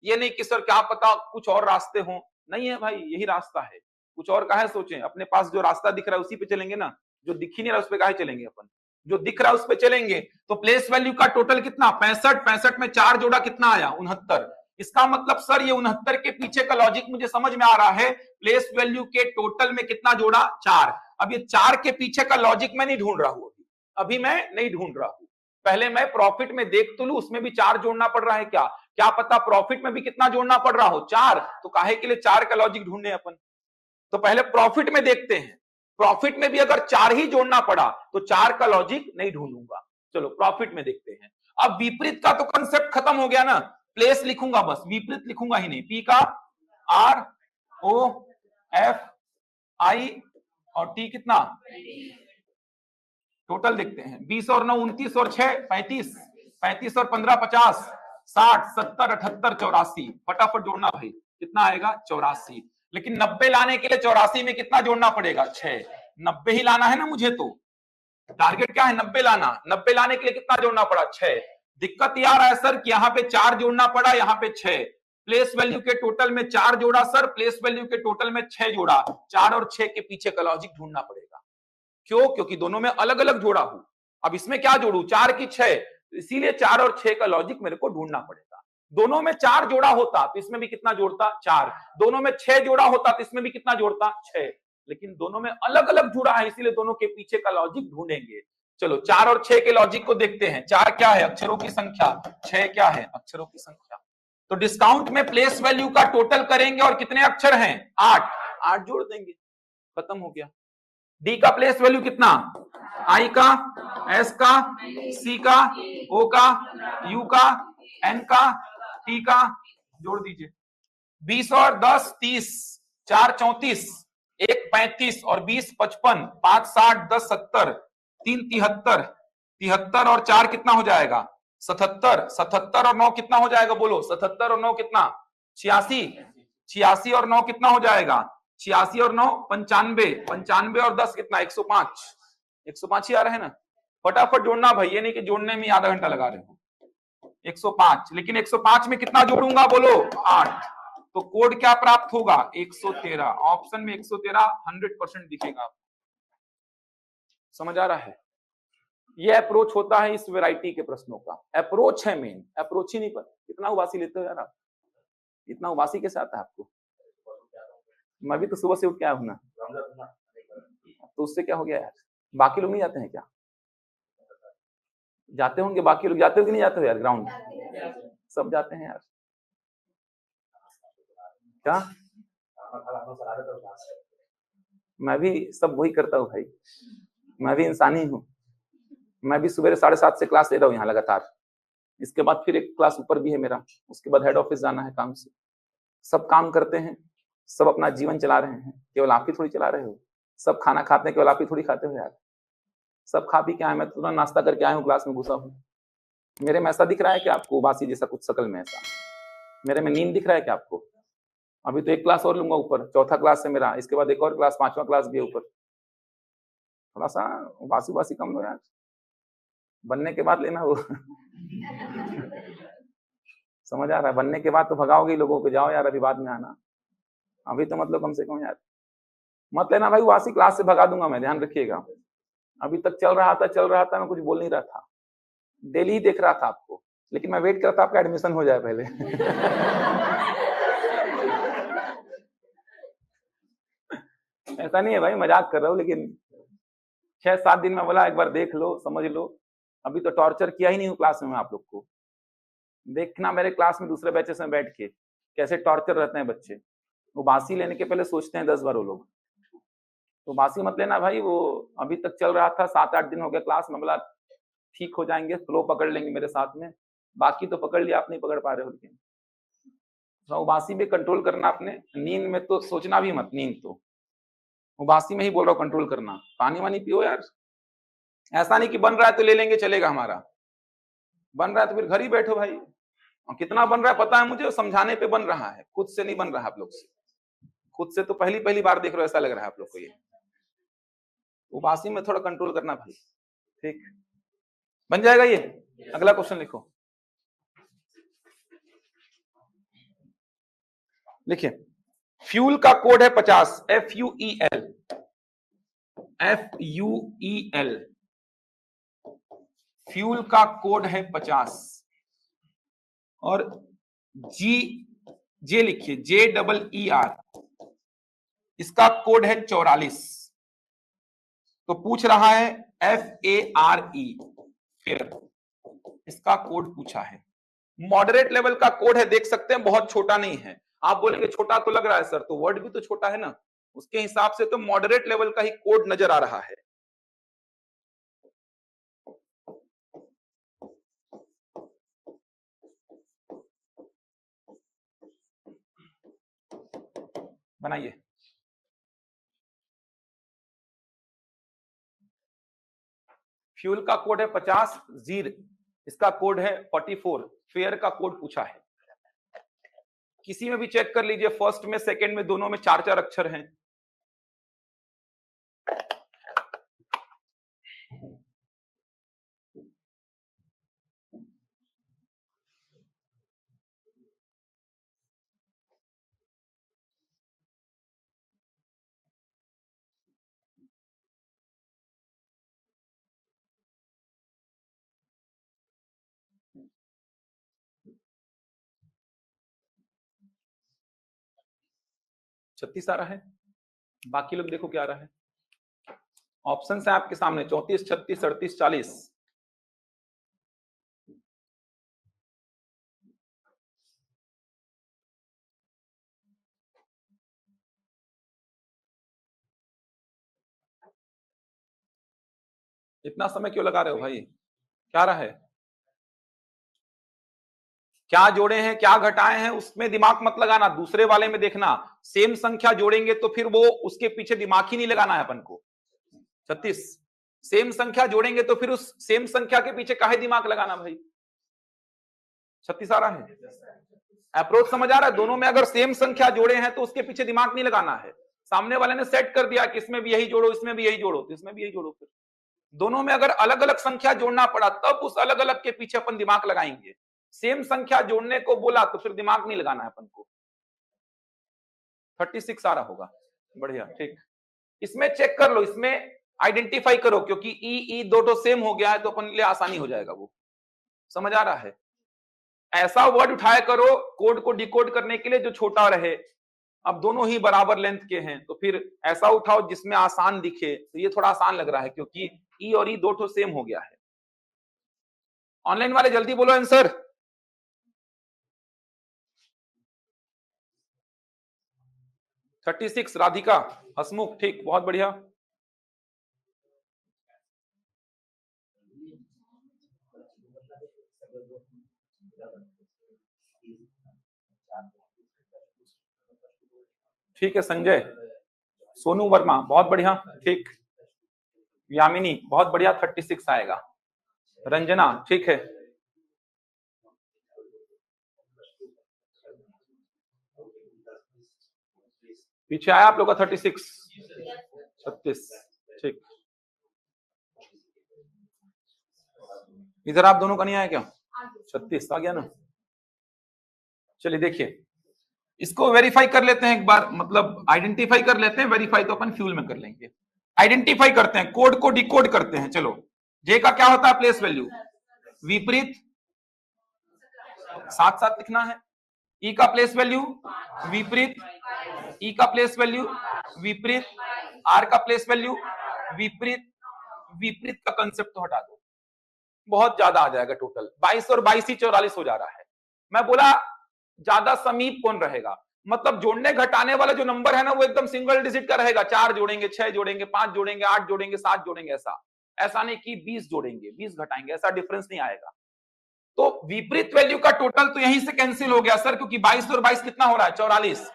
ये नहीं कि सर क्या पता कुछ और रास्ते हों, नहीं है भाई, यही रास्ता है। कुछ और काहे सोचें, अपने पास जो रास्ता दिख रहा है उसी पे चलेंगे ना, जो दिख ही नहीं रहा उस पे काहे चलेंगे अपन, जो दिख रहा है उस पे चलेंगे। तो प्लेस वैल्यू का टोटल कितना? 65, 65 में 4 जोड़ा कितना आया? 69। इसका मतलब सर ये 69 के पीछे का लॉजिक मुझे समझ में आ रहा है। प्लेस वैल्यू के टोटल में कितना जोड़ा? 4। अब ये 4 के पीछे का लॉजिक मैं नहीं ढूंढ रहा हूं, अभी मैं नहीं ढूंढ रहा हूं। पहले मैं प्रॉफिट में देख तो लू, उसमें भी 4 जोड़ना पड़ रहा है क्या? क्या पता प्रॉफिट में भी कितना जोड़ना पड़ रहा हो? 4। तो काहे के लिए 4 का लॉजिक ढूंढने अपन? तो पहले प्रॉफिट में देखते हैं, प्रॉफिट में भी अगर 4 ही जोड़ना पड़ा तो 4 का लॉजिक नहीं ढूंढूंगा। चलो प्रॉफिट में देखते हैं। अब विपरीत का तो कंसेप्ट खत्म हो गया ना, प्लेस लिखूंगा बस, विपरीत लिखूंगा ही नहीं। पी का आर ओ एफ आई और टी कितना? टोटल देखते हैं। 20 और 9 29 और 6 35, 35 और 15 50, 60 70 78 84। फटाफट जोड़ना भाई, कितना आएगा? 84। लेकिन 90 लाने के लिए 84 में कितना जोड़ना पड़ेगा? 6। 90 ही लाना है ना मुझे, तो टारगेट क्या है? 90 लाना। 90 लाने के लिए कितना जोड़ना पड़ा? 6। दिक्कत ये आ रहा है सर कि यहाँ पे 4 जोड़ना पड़ा, यहाँ पे 6। प्लेस वैल्यू के टोटल में 4 जोड़ा सर, प्लेस वैल्यू के टोटल में 6 जोड़ा। 4 और 6 के पीछे का लॉजिक ढूंढना पड़ेगा। क्यों? क्योंकि दोनों में अलग अलग जोड़ा हूं। अब इसमें क्या जोड़ू? 4 की 6, इसीलिए 4 और 6 का लॉजिक मेरे को ढूंढना पड़ेगा। दोनों में 4 जोड़ा होता तो इसमें भी कितना जोड़ता? 4। दोनों में 6 जोड़ा होता तो इसमें भी कितना जोड़ता? 6। लेकिन दोनों में अलग अलग जुड़ा है, इसीलिए दोनों के पीछे का लॉजिक ढूंढेंगे। चलो 4 और 6 के लॉजिक को देखते हैं। 4 क्या है? अक्षरों की संख्या। 6 क्या है? अक्षरों की संख्या। तो डिस्काउंट में प्लेस वैल्यू का टोटल करेंगे और कितने अक्षर हैं? 8। 8 जोड़ देंगे, खत्म हो गया। डी का प्लेस वैल्यू कितना? आई का, एस का, सी का, ओ का, यू का, एन का, टी का, जोड़ दीजिए। 20 और 10 30, 4 34, 1 35 और 20 55, 5 60, 10 70, 3 73, 73 और 4 कितना हो जाएगा? 77। 77 और 9 कितना हो जाएगा? बोलो 77 और 9 कितना? 86। 86 और 9 कितना हो जाएगा? 86 और 9 95, 95 और 10 कितना 105, 105 ही आ रहा है ना। फटाफट जोड़ना भाई, ये नहीं कि जोड़ने में आधा घंटा लगा रहे हो। 105, लेकिन 105 में कितना जोड़ूंगा बोलो 8, तो कोड क्या प्राप्त होगा 113। ऑप्शन में 113 100% दिखेगा। समझ आ रहा है? ये अप्रोच होता है इस वैरायटी के प्रश्नों का, अप्रोच है मेन, अप्रोच ही नहीं पर। कितना उबासी लेते हो यार आप, इतना उबासी कैसे आता है आपको? मैं भी तो सुबह से उठ के आया हूं ना, तो उससे क्या हो गया यार? बाकी लोग नहीं जाते हैं क्या? जाते होंगे, बाकी लोग जाते हो कि नहीं जाते हो यार ग्राउंड? सब जाते हैं यार। क्या मैं भी सब वही करता हूँ भाई, मैं भी इंसान ही हूँ। मैं भी सुबह 7:30 से क्लास ले रहा हूँ यहाँ लगातार, इसके बाद फिर एक क्लास ऊपर भी है मेरा, उसके बाद हेड ऑफिस जाना है काम से। सब काम करते हैं, सब अपना जीवन चला रहे हैं, केवल आप ही थोड़ी चला रहे हो। सब खाना खाते हैं, केवल आप ही थोड़ी खाते हो यार। सब खा पी के आए, मैं तुरंत नाश्ता करके आया हूँ, क्लास में घुसा हूँ। मेरे में ऐसा दिख रहा है कि आपको उबासी जैसा कुछ शकल में? ऐसा मेरे में नींद दिख रहा है कि आपको? अभी तो एक क्लास और लूंगा ऊपर, चौथा क्लास है मेरा, इसके बाद एक और क्लास, 5वां क्लास भी है ऊपर। थोड़ा सा उबासी उबासी कम लो यार, बनने के बाद लेना वो। समझ आ रहा है? बनने के बाद तो भगाओगे लोगों को, जाओ यार अभी बाद में आना, अभी तो मतलब कम से कम यार मत लेना भाई। उबासी क्लास से भगा दूंगा मैं, ध्यान रखिएगा। अभी तक चल रहा था, मैं कुछ बोल नहीं रहा था, डेली ही देख रहा था आपको, लेकिन मैं वेट करता आपका एडमिशन हो जाए पहले। ऐसा नहीं है भाई, मजाक कर रहा हूँ, लेकिन 6-7 दिन में बोला एक बार देख लो, समझ लो। अभी तो टॉर्चर किया ही नहीं हूँ क्लास में मैं आप लोग को। देखना मेरे क्लास में दूसरे बैचेस में बैठ के कैसे टॉर्चर रहते हैं बच्चे। वो बासी लेने के पहले सोचते हैं 10 बार वो लोग, तो बासी मत लेना भाई। वो अभी तक चल रहा था, 7-8 दिन हो गया क्लास में, बोला ठीक हो जाएंगे, फ्लो पकड़ लेंगे मेरे साथ में। बाकी तो पकड़ लिया, आप नहीं पकड़ पा रहे हो। लेकिन उबासी में कंट्रोल करना अपने, नींद में तो सोचना भी मत, नींद तो उबासी में ही बोल रहा हूँ कंट्रोल करना। पानी वानी पियो यार, ऐसा नहीं कि बन रहा है तो ले लेंगे चलेगा हमारा, बन रहा है तो फिर घर ही बैठो भाई। और कितना बन रहा है पता है मुझे, समझाने पे बन रहा है, खुद से नहीं बन रहा है आप लोग से। खुद से तो पहली बार देख रहे हो, ऐसा लग रहा है आप लोग को। ये उबासी में थोड़ा कंट्रोल करना भाई, ठीक बन जाएगा ये। अगला क्वेश्चन लिखो, लिखिए फ्यूल का कोड है 50, FUEL, FUEL, फ्यूल का कोड है 50 और जे लिखिए, JEER, इसका कोड है 44। तो पूछ रहा है FARE, फेयर, इसका कोड पूछा है। मॉडरेट लेवल का कोड है, देख सकते हैं, बहुत छोटा नहीं है। आप बोलेंगे छोटा तो लग रहा है सर, तो वर्ड भी तो छोटा है ना, उसके हिसाब से तो मॉडरेट लेवल का ही कोड नजर आ रहा है। बनाइए, फ्यूल का कोड है 50, जीर इसका कोड है 44, फेयर का कोड पूछा है। किसी में भी चेक कर लीजिए, फर्स्ट में सेकंड में दोनों में 4-4 अक्षर हैं। छत्तीस आ रहा है, बाकी लोग देखो क्या आ रहा है। ऑप्शन है आपके सामने 34, 36, 38, 40। इतना समय क्यों लगा रहे हो भाई, क्या रहा है? क्या जोड़े हैं क्या घटाए हैं उसमें दिमाग मत लगाना, दूसरे वाले में देखना। सेम संख्या जोड़ेंगे तो फिर वो उसके पीछे दिमाग ही नहीं लगाना है अपन को। 36 सेम संख्या जोड़ेंगे तो फिर उस सेम संख्या के पीछे काहे दिमाग लगाना भाई। 36 आ रहा है, अप्रोच समझ आ रहा है? दोनों में अगर सेम संख्या जोड़े हैं तो उसके पीछे दिमाग नहीं लगाना है, सामने वाले ने सेट कर दिया कि इसमें भी यही जोड़ो, इसमें भी यही जोड़ो, तो इसमें भी यही जोड़ो। फिर दोनों में अगर अलग अलग संख्या जोड़ना पड़ा तब उस अलग अलग के पीछे अपन दिमाग लगाएंगे। सेम संख्या जोड़ने को बोला तो फिर दिमाग नहीं लगाना है अपन को। 36 आ रहा होगा, बढ़िया, ठीक। इसमें चेक कर लो, इसमें आइडेंटिफाई करो, क्योंकि ई दो तो सेम हो गया है तो अपन के लिए आसानी हो जाएगा। वो समझ आ रहा है? ऐसा वर्ड उठाया करो कोड को डिकोड करने के लिए जो छोटा रहे। अब दोनों ही बराबर लेंथ के हैं तो फिर ऐसा उठाओ जिसमें आसान दिखे। तो ये थोड़ा आसान लग रहा है क्योंकि ई और ई दो तो सेम हो गया है। ऑनलाइन वाले जल्दी बोलो आंसर। थर्टी 36 राधिका, हसमुख, ठीक, बहुत बढ़िया। ठीक है संजय, सोनू वर्मा, बहुत बढ़िया, ठीक। यामिनी, बहुत बढ़िया, 36 आएगा। रंजना, ठीक है। पीछे आया आप लोग का 36, 36, ठीक। इधर आप दोनों का नहीं आया क्या? 36 आ गया ना। चलिए देखिए, इसको वेरीफाई कर लेते हैं एक बार, मतलब आइडेंटिफाई कर लेते हैं, वेरीफाई तो अपन फ्यूल में कर लेंगे। आइडेंटिफाई करते हैं, कोड को डिकोड करते हैं। चलो, जे का क्या होता है प्लेस वैल्यू, विपरीत, साथ साथ लिखना है। ई का प्लेस वैल्यू विपरीत, ई का प्लेस वैल्यू विपरीत, आर का प्लेस वैल्यू विपरीत। विपरीत का कंसेप्ट तो हटा दो, बहुत ज्यादा आ जाएगा टोटल। 22 और 22 ही 44 हो जा रहा है। मैं बोला ज्यादा समीप कौन रहेगा, मतलब जोड़ने घटाने वाला जो नंबर है ना वो एकदम सिंगल डिजिट का रहेगा। 4 जोड़ेंगे, 6 जोड़ेंगे, 5 जोड़ेंगे, 8 जोड़ेंगे, 7 जोड़ेंगे, ऐसा नहीं कि 20 जोड़ेंगे, 20 घटाएंगे, ऐसा डिफरेंस नहीं आएगा। तो विपरीत वैल्यू का टोटल तो यहीं से कैंसिल हो गया सर, क्योंकि 22 और 22 कितना हो रहा है, 44।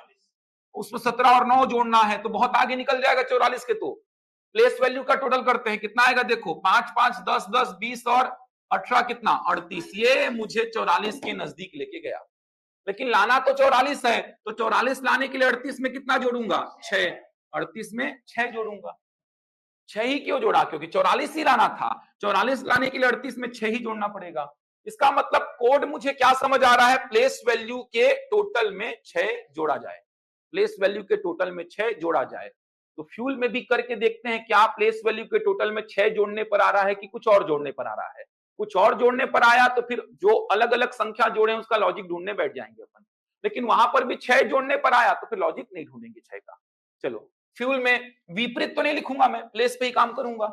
उसमें 17 और 9 जोड़ना है तो बहुत आगे निकल जाएगा 44 के। तो प्लेस वैल्यू का टोटल करते हैं, कितना आएगा देखो, 5 5 10 10 20 और 18 कितना, 38। ये मुझे 44 के नजदीक लेके गया, लेकिन लाना तो 44 है। तो 44 लाने के लिए 38 में कितना जोड़ूंगा, 6। 38 में 6 जोड़ूंगा। 6 ही क्यों जोड़ा, क्योंकि 44 ही लाना था। 44 लाने के लिए 38 में 6 ही जोड़ना पड़ेगा। इसका मतलब कोड मुझे क्या समझ आ रहा है, प्लेस वैल्यू के टोटल में 6 जोड़ा जाए। प्लेस वैल्यू के टोटल में 6 जोड़ा जाए। तो फ्यूल में भी करके देखते हैं क्या प्लेस वैल्यू के टोटल में 6 जोड़ने पर आ रहा है कि कुछ और जोड़ने पर आ रहा है। कुछ और जोड़ने पर आया तो फिर जो अलग अलग संख्या जोड़े उसका लॉजिक ढूंढने बैठ जाएंगे अपन। लेकिन वहां पर भी 6 जोड़ने पर आया तो फिर लॉजिक नहीं ढूंढेंगे 6 का। चलो, फ्यूल में विपरीत तो नहीं लिखूंगा मैं, प्लेस पे ही काम करूंगा।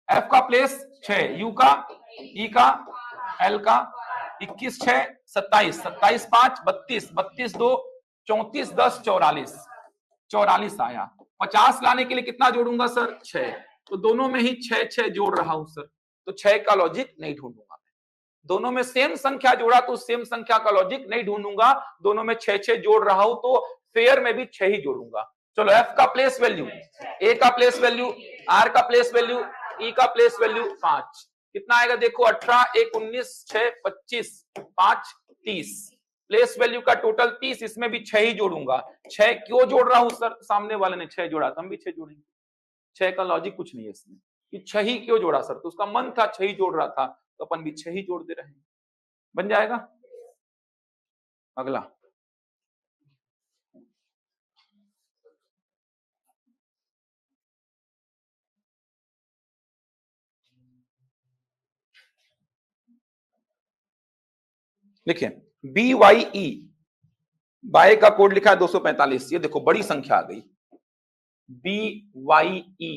एफ का प्लेस 6, यू का, ई का, एल का, 21 6 27, 27 5 32, 32 2 34 10 44, 44 आया। 50 लाने के लिए कितना जोड़ूंगा सर, 6। तो दोनों में ही 6 6 जोड़ रहा हूं सर, तो 6 का लॉजिक नहीं ढूंढूंगा। दोनों में सेम संख्या जोड़ा तो सेम संख्या का लॉजिक नहीं ढूंढूंगा। दोनों में 6 6 जोड़ रहा हूं तो फेयर में भी 6 ही जोड़ूंगा। चलो, एफ का प्लेस वैल्यू, ए का प्लेस वैल्यू, आर का प्लेस वैल्यू, ई का प्लेस वैल्यू 5, कितना आएगा देखो, 18 1 19 6 25 5 30। प्लेस वैल्यू का टोटल 30, इसमें भी 6 ही जोड़ूंगा। 6 क्यों जोड़ रहा हूं सर, सामने वाले ने 6 जोड़ा, हम भी 6 जोड़ेंगे। 6 का लॉजिक कुछ नहीं है इसमें कि 6 ही क्यों जोड़ा सर, तो उसका मन था 6 ही जोड़ रहा था तो अपन भी 6 ही जोड़ दे रहे हैं। बन जाएगा। अगला, लिखिए BYE, बाय का कोड लिखा है 245। ये देखो बड़ी संख्या आ गई, BYE,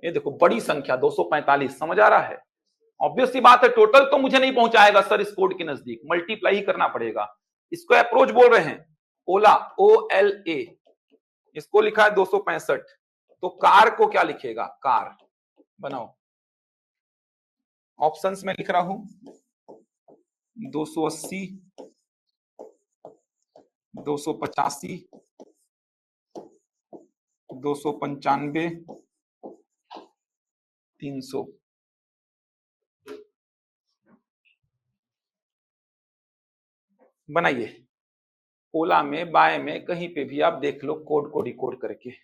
ये देखो बड़ी संख्या 245। समझ आ रहा है? ऑब्वियस सी बात है, टोटल तो मुझे नहीं पहुंचाएगा सर इस कोड के नजदीक, मल्टीप्लाई ही करना पड़ेगा। इसको अप्रोच बोल रहे हैं, ओला, OLA। इसको लिखा है 265। तो कार को क्या लिखेगा, कार बनाओ। ऑप्शंस में लिख रहा हूं 280, 285, 295, 300। बनाइए। ओला में, बाय में, कहीं पे भी आप देख लो कोड को डिकोड करके।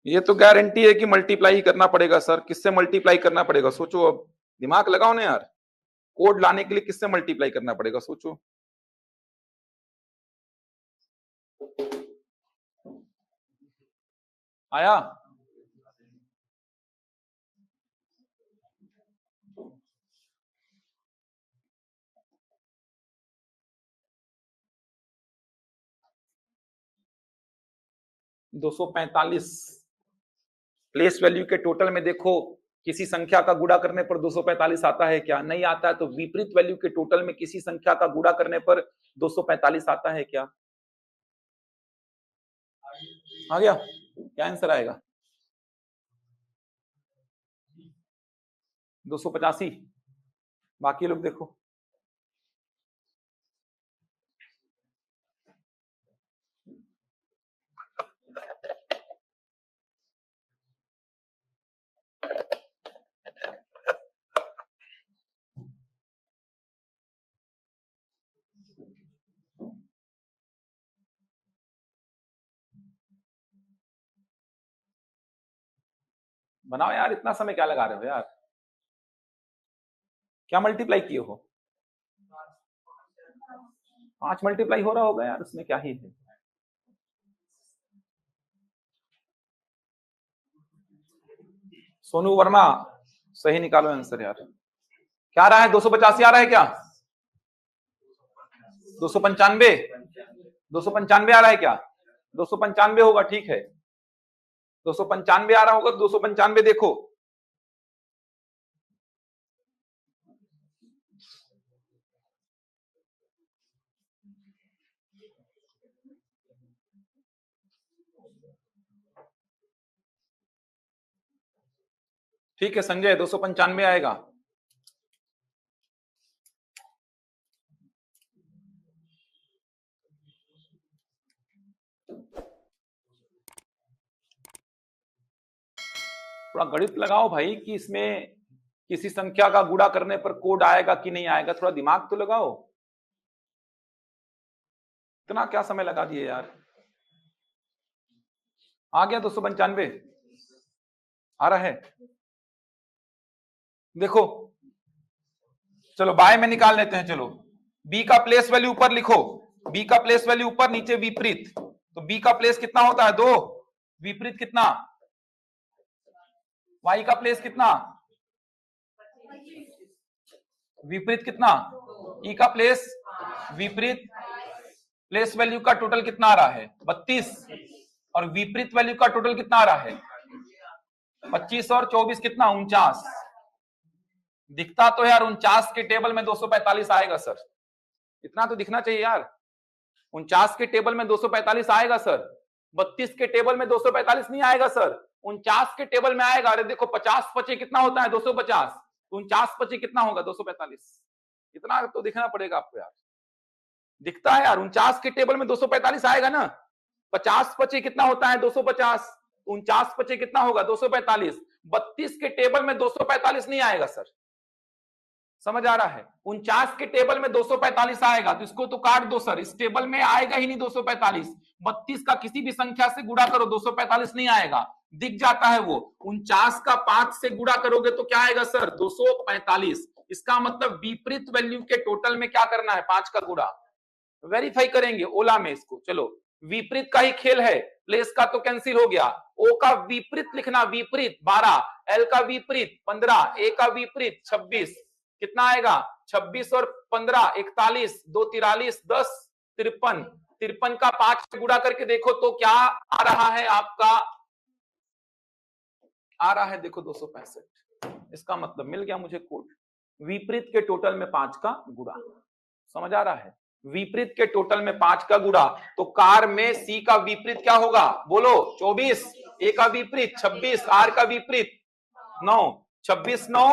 ये तो गारंटी है कि मल्टीप्लाई ही करना पड़ेगा सर। किससे मल्टीप्लाई करना पड़ेगा सोचो, अब दिमाग लगाओ ना यार। कोड लाने के लिए किससे मल्टीप्लाई करना पड़ेगा सोचो। आया? दो 245 प्लेस वैल्यू के टोटल में देखो किसी संख्या का गुणा करने पर 245 आता है क्या? नहीं आता है। तो विपरीत वैल्यू के टोटल में किसी संख्या का गुणा करने पर 245 आता है क्या? आ गया? क्या आंसर आएगा? 285। बाकी लोग देखो। बनाओ यार, इतना समय क्या लगा रहे हो यार? क्या मल्टीप्लाई किए हो? 5 मल्टीप्लाई हो रहा होगा यार, उसमें क्या ही है। सोनू वर्मा सही निकालो आंसर यार। क्या आ रहा है? 285 आ रहा है क्या? 295? 295 आ रहा है क्या? 295 होगा, ठीक है। 295 आ रहा होगा, 295 देखो। ठीक है संजय, 295 आएगा। थोड़ा गणित लगाओ भाई कि इसमें किसी संख्या का गुणा करने पर कोड आएगा कि नहीं आएगा। थोड़ा दिमाग तो लगाओ। इतना क्या समय लगा दिए यार? आ गया 295? आ रहा है? देखो चलो बाय में निकाल लेते हैं। चलो बी का प्लेस वैल्यू ऊपर लिखो। बी का प्लेस वैल्यू ऊपर, नीचे विपरीत। तो बी का प्लेस कितना होता है? 2। विपरीत कितना? वाई का प्लेस कितना? विपरीत कितना? ई का प्लेस विपरीत। प्लेस वैल्यू का टोटल कितना आ रहा है? 32। और विपरीत वैल्यू का टोटल कितना आ रहा है? 25 और 24 कितना? 49। दिखता तो यार 49 के टेबल में 245 आएगा सर। इतना तो दिखना चाहिए यार। 49 के टेबल में 245 आएगा सर। 32 के टेबल में 245 नहीं आएगा सर। 49 के टेबल में आएगा। अरे देखो 50 पचे कितना होता है? 250। 49 पचे कितना होगा? 245। इतना तो दिखना पड़ेगा आपको यार। दिखता है यार 49 के टेबल में 245 आएगा ना। 50 पचे कितना होता है? 250। 49 पचे कितना होगा? 245। 32 के टेबल में 245 नहीं आएगा सर। समझ आ रहा है? 49 के टेबल में 245 आएगा तो इसको तो काट दो सर। इस टेबल में आएगा ही नहीं 245। 32 का किसी भी संख्या से गुणा करो, 245 नहीं आएगा। दिख जाता है वो। 49 का 5 से गुणा करोगे तो क्या आएगा सर? 245। इसका मतलब विपरीत वैल्यू के टोटल में क्या करना है? 5 का गुणा। वेरीफाई करेंगे ओला में इसको। चलो विपरीत का ही खेल है। प्लेस का तो कैंसिल हो गया। ओ का विपरीत लिखना, विपरीत 12, एल का विपरीत 15, ए का विपरीत 26। कितना आएगा? 26 और 15 41, 2 43, 10 53। 53 का 5 से गुणा करके देखो तो क्या आ रहा है आपका? आ रहा है देखो 265। इसका मतलब मिल गया मुझे कोड। विपरीत के टोटल में 5 का गुणा। समझ आ रहा है? विपरीत के टोटल में 5 का गुणा। तो कार में सी का विपरीत क्या होगा? बोलो 24। ए का विपरीत 26, आर का विपरीत 9, 26 9,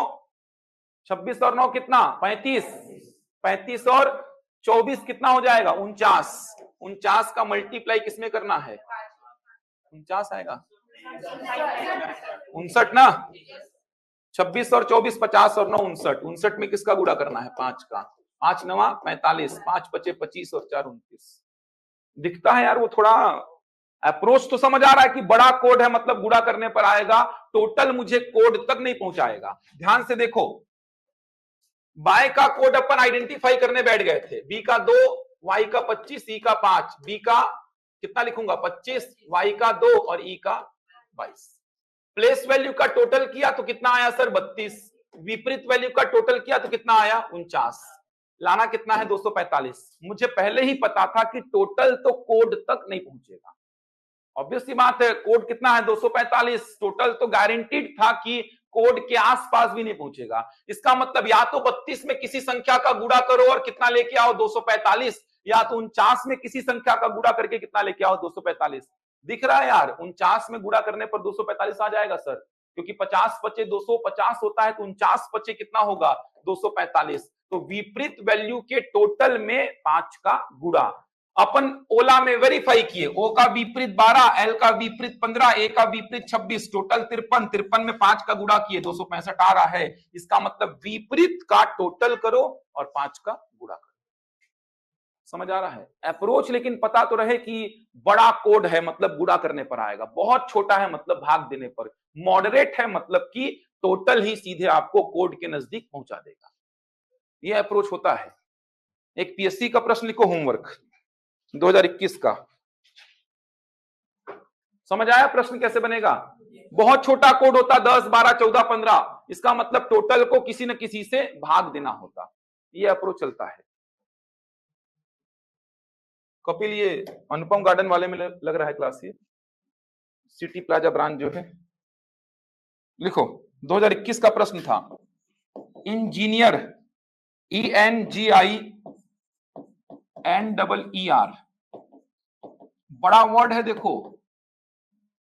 26 और 9 कितना 35, 35 और 24 कितना हो जाएगा 49, 49 का मल्टीप्लाई किसमें करना है 49 आएगा 59 ना, 26 और 24 50 और 9 59, 59 में किसका गुणा करना है 5 का, 5 9 45, 5 बचे 25 और 4 29। दिखता है यार वो थोड़ा अप्रोच तो समझ आ रहा है कि बड़ा कोड है मतलब गुणा करने पर आएगा, टोटल मुझे कोड तक नहीं पहुंचाएगा। ध्यान से देखो, बाय का कोड अपन आइडेंटिफाई करने बैठ गए थे, बी का 2, वाई का 25, सी का 5, बी का कितना लिखूंगा 25, वाई का 2 और ई का 22। प्लेस वैल्यू का टोटल किया तो कितना आया सर 32, विपरीत वैल्यू का टोटल किया तो कितना आया 49, लाना कितना है 245। मुझे पहले ही पता था कि टोटल तो कोड तक नहीं पहुंचेगा, ऑब्वियस सी बात है, कोड कितना है 245, टोटल तो गारंटीड था कि कोड के आसपास भी नहीं पहुंचेगा। इसका मतलब या तो 32 में किसी संख्या का गुणा करो और कितना लेके आओ 245, या तो 49 में किसी संख्या का गुणा करके कितना लेके आओ 245। दिख रहा है यार, 49 में गुणा करने पर 245 आ जाएगा सर, क्योंकि 50 पचे 250 होता है, तो 49 पचे कितना होगा 245। तो विपरीत वैल्यू के टोटल में 5 का गुणा अपन ओला में वेरीफाई किए, ओ का विपरीत 12, एल का विपरीत 15, ए का विपरीत 26, टोटल 53, 53 में 5 का गुणा किए 265 आ रहा है। इसका मतलब विपरीत का टोटल करो और 5 का गुणा करो। समझ आ रहा है अप्रोच, लेकिन पता तो रहे कि बड़ा कोड है मतलब गुणा करने पर आएगा, बहुत छोटा है मतलब भाग देने पर, मॉडरेट है मतलब कि टोटल ही सीधे आपको कोड के नजदीक पहुंचा देगा। यह अप्रोच होता है। एक पीएससी का प्रश्न लिखो, होमवर्क 2021 का, समझ आया प्रश्न कैसे बनेगा? बहुत छोटा कोड होता, 10 12 14 15, इसका मतलब टोटल को किसी न किसी से भाग देना होता। ये अप्रोच चलता है। कपिल, ये अनुपम गार्डन वाले में लग रहा है क्लास, ये सिटी प्लाजा ब्रांच जो है। लिखो 2021 का प्रश्न था, इंजीनियर ENGINEER, बड़ा वर्ड है देखो,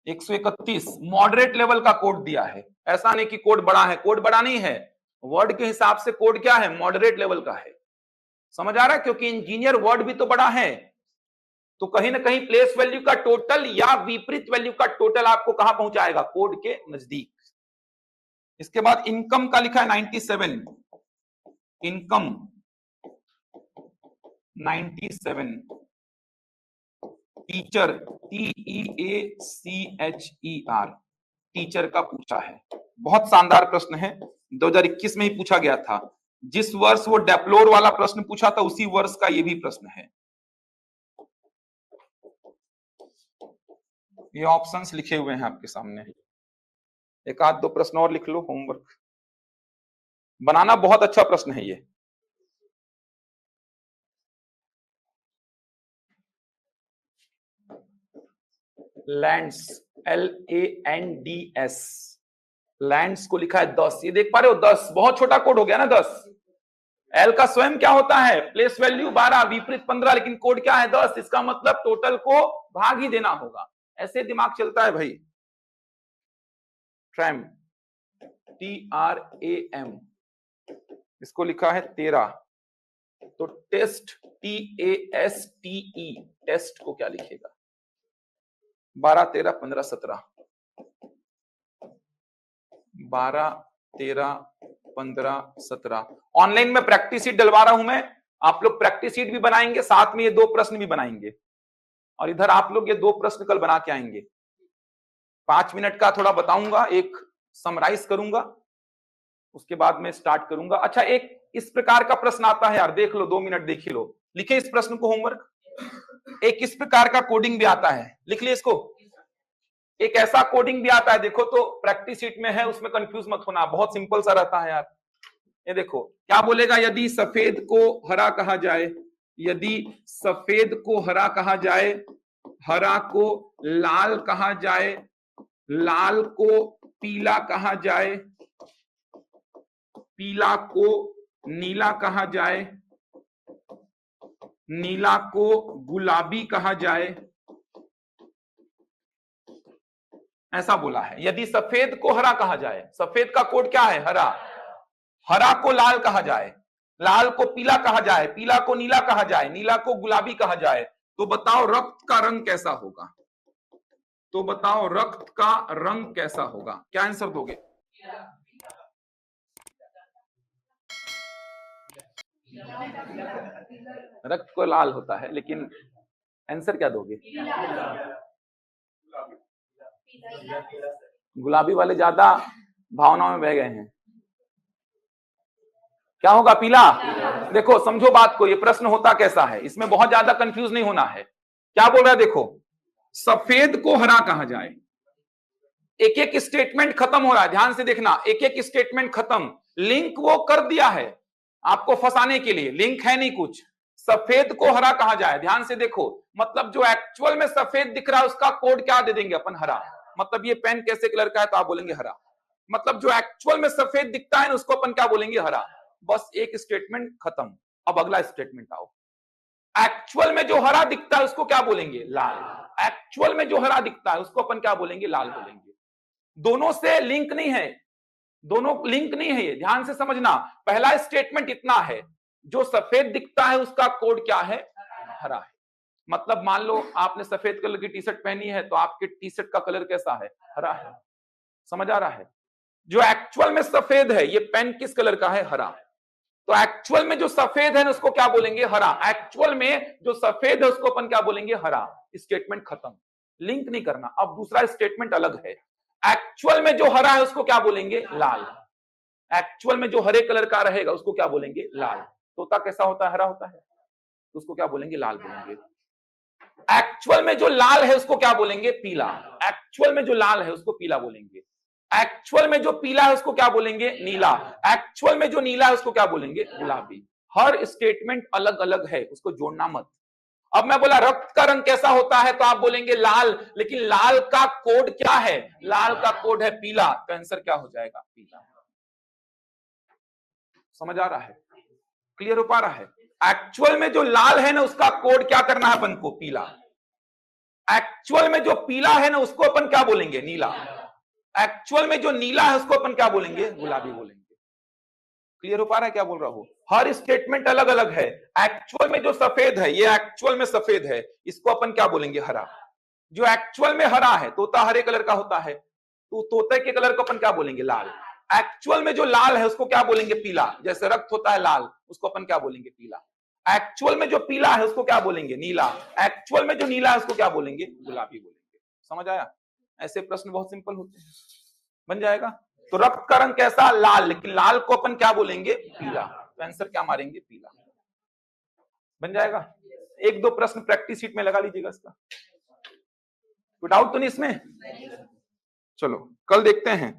131, मॉडरेट लेवल का कोड दिया है। ऐसा नहीं कि कोड बड़ा है, कोड बड़ा नहीं है, वर्ड के हिसाब से कोड क्या है मॉडरेट लेवल का है। समझ आ रहा है? क्योंकि इंजीनियर वर्ड भी तो बड़ा है, तो कहीं ना कहीं प्लेस वैल्यू का टोटल या विपरीत वैल्यू का टोटल आपको कहां पहुंचाएगा कोड के नजदीक। इसके बाद इनकम का लिखा है 97, इनकम 97, टीचर TEACHER, टीचर का पूछा है। बहुत शानदार प्रश्न है, 2021 में ही पूछा गया था। जिस वर्ष वो डेप्लोर वाला प्रश्न पूछा था उसी वर्ष का ये भी प्रश्न है। ये ऑप्शंस लिखे हुए हैं आपके सामने, एक आध दो प्रश्न और लिख लो, होमवर्क बनाना। बहुत अच्छा प्रश्न है ये। लैंड्स, LANDS, लैंड्स को लिखा है 10, ये देख पा रहे हो 10, बहुत छोटा कोड हो गया ना 10। एल का स्वयं क्या होता है प्लेस वैल्यू 12, विपरीत 15, लेकिन कोड क्या है 10, इसका मतलब टोटल को भाग ही देना होगा। ऐसे दिमाग चलता है भाई। ट्रैम, TRAM, इसको लिखा है 13, तो टेस्ट TASTE, टेस्ट को क्या लिखेगा 12 13 15 17, 12 13 15 17। ऑनलाइन में प्रैक्टिस शीट डलवा रहा हूं मैं, आप लोग प्रैक्टिस शीट भी बनाएंगे, साथ में ये 2 प्रश्न भी बनाएंगे, और इधर आप लोग ये 2 प्रश्न कल बना के आएंगे। 5 मिनट का थोड़ा बताऊंगा, एक समराइज करूंगा, उसके बाद मैं स्टार्ट करूंगा। अच्छा, एक इस प्रकार का प्रश्न आता है यार, देख लो, 2 मिनट देख ही लो, लिखे इस प्रश्न को होमवर्क। एक इस प्रकार का कोडिंग भी आता है, लिख लिया इसको। एक ऐसा कोडिंग भी आता है, देखो तो प्रैक्टिस शीट में है, उसमें कंफ्यूज मत होना, बहुत सिंपल सा रहता है यार। ये देखो क्या बोलेगा, यदि सफेद को हरा कहा जाए, यदि सफेद को हरा कहा जाए, हरा को लाल कहा जाए, लाल को पीला कहा जाए, पीला को नीला कहा जाए, नीला को गुलाबी कहा जाए, ऐसा बोला है। यदि सफेद को हरा कहा जाए, सफेद का कोड क्या है? हरा। हरा को लाल कहा जाए, लाल को पीला कहा जाए, पीला को नीला कहा जाए, नीला को गुलाबी कहा जाए, तो बताओ रक्त का रंग कैसा होगा? तो बताओ रक्त का रंग कैसा होगा? क्या आंसर दोगे? रक्त को लाल होता है, लेकिन आंसर क्या दोगे? गुलाबी वाले ज्यादा भावनाओं में बह गए हैं। क्या होगा? पीला। देखो समझो बात को, ये प्रश्न होता कैसा है, इसमें बहुत ज्यादा कंफ्यूज नहीं होना है। क्या बोल रहा है? देखो, सफेद को हरा कहा जाए, एक एक स्टेटमेंट खत्म हो रहा है, ध्यान से देखना, एक एक स्टेटमेंट खत्म। लिंक वो कर दिया है आपको फंसाने के लिए, लिंक है नहीं कुछ। सफेद को हरा कहा जाए, ध्यान से देखो, मतलब जो एक्चुअल में सफेद दिख रहा है उसका कोड क्या दे देंगे अपन? हरा। मतलब ये पेन कैसे कलर का है, तो आप बोलेंगे हरा। मतलब जो एक्चुअल में सफेद दिखता है उसको अपन क्या बोलेंगे? हरा। बस एक स्टेटमेंट खत्म। अब अगला स्टेटमेंट आओ। एक्चुअल में जो हरा दिखता है उसको क्या बोलेंगे? लाल। एक्चुअल में जो हरा दिखता है उसको अपन क्या बोलेंगे? लाल बोलेंगे। दोनों से लिंक नहीं है, दोनों लिंक नहीं है, ये ध्यान से समझना। पहला स्टेटमेंट इतना है, जो सफेद दिखता है उसका कोड क्या है? हरा है। मतलब मान लो आपने सफेद कलर की टी शर्ट पहनी है, तो आपके टी शर्ट का कलर कैसा है? हरा है। समझ आ रहा है? जो एक्चुअल में सफेद है, ये पेन किस कलर का है? हरा। तो एक्चुअल में जो सफेद है उसको क्या बोलेंगे? हरा। एक्चुअल में जो सफेद है उसको अपन क्या बोलेंगे? हरा। स्टेटमेंट खत्म, लिंक नहीं करना। अब दूसरा स्टेटमेंट अलग है, एक्चुअल में जो हरा है उसको क्या बोलेंगे? लाल। एक्चुअल में जो हरे कलर का रहेगा उसको क्या बोलेंगे? लाल। तोता कैसा होता है? हरा होता है, तो उसको क्या बोलेंगे? लाल बोलेंगे। एक्चुअल में जो लाल है उसको क्या बोलेंगे? पीला। एक्चुअल में जो लाल है उसको पीला बोलेंगे। एक्चुअल में जो पीला है उसको क्या बोलेंगे? नीला। एक्चुअल में जो नीला है उसको क्या बोलेंगे? गुलाबी। हर स्टेटमेंट अलग अलग है, उसको जोड़ना मत। अब मैं बोला रक्त का रंग कैसा होता है, तो आप बोलेंगे लाल, लेकिन लाल का कोड क्या है? लाल का कोड है पीला, तो आंसर क्या हो जाएगा? पीला। समझ आ रहा है? क्लियर हो पा रहा है? एक्चुअल में जो लाल है ना उसका कोड क्या करना है अपन को? पीला। एक्चुअल में जो पीला है ना उसको अपन क्या बोलेंगे? नीला। एक्चुअल में जो नीला है उसको अपन क्या बोलेंगे? गुलाबी बोलेंगे। क्लियर हो पा रहा है क्या बोल रहा हूं? हर स्टेटमेंट अलग अलग है। एक्चुअल में जो सफेद है, ये एक्चुअल में सफेद है, इसको अपन क्या बोलेंगे? हरा। जो एक्चुअल में हरा है, तोता हरे कलर का होता है, तो तोते के कलर को अपन क्या बोलेंगे? लाल। एक्चुअल में जो लाल है उसको क्या बोलेंगे? पीला। जैसे रक्त होता है लाल, उसको अपन क्या बोलेंगे? पीला। एक्चुअल में जो पीला है उसको क्या बोलेंगे? नीला। एक्चुअल में जो नीला है उसको क्या बोलेंगे? गुलाबी बोलेंगे। समझ आया? ऐसे प्रश्न बहुत सिंपल होते हैं, बन जाएगा। तो रक्त का रंग कैसा? लाल, लेकिन लाल को अपन क्या बोलेंगे? पीला। तो आंसर क्या मारेंगे? पीला। बन जाएगा। एक दो प्रश्न प्रैक्टिस शीट में लगा लीजिएगा इसका। कोई डाउट तो नहीं इसमें? चलो कल देखते हैं।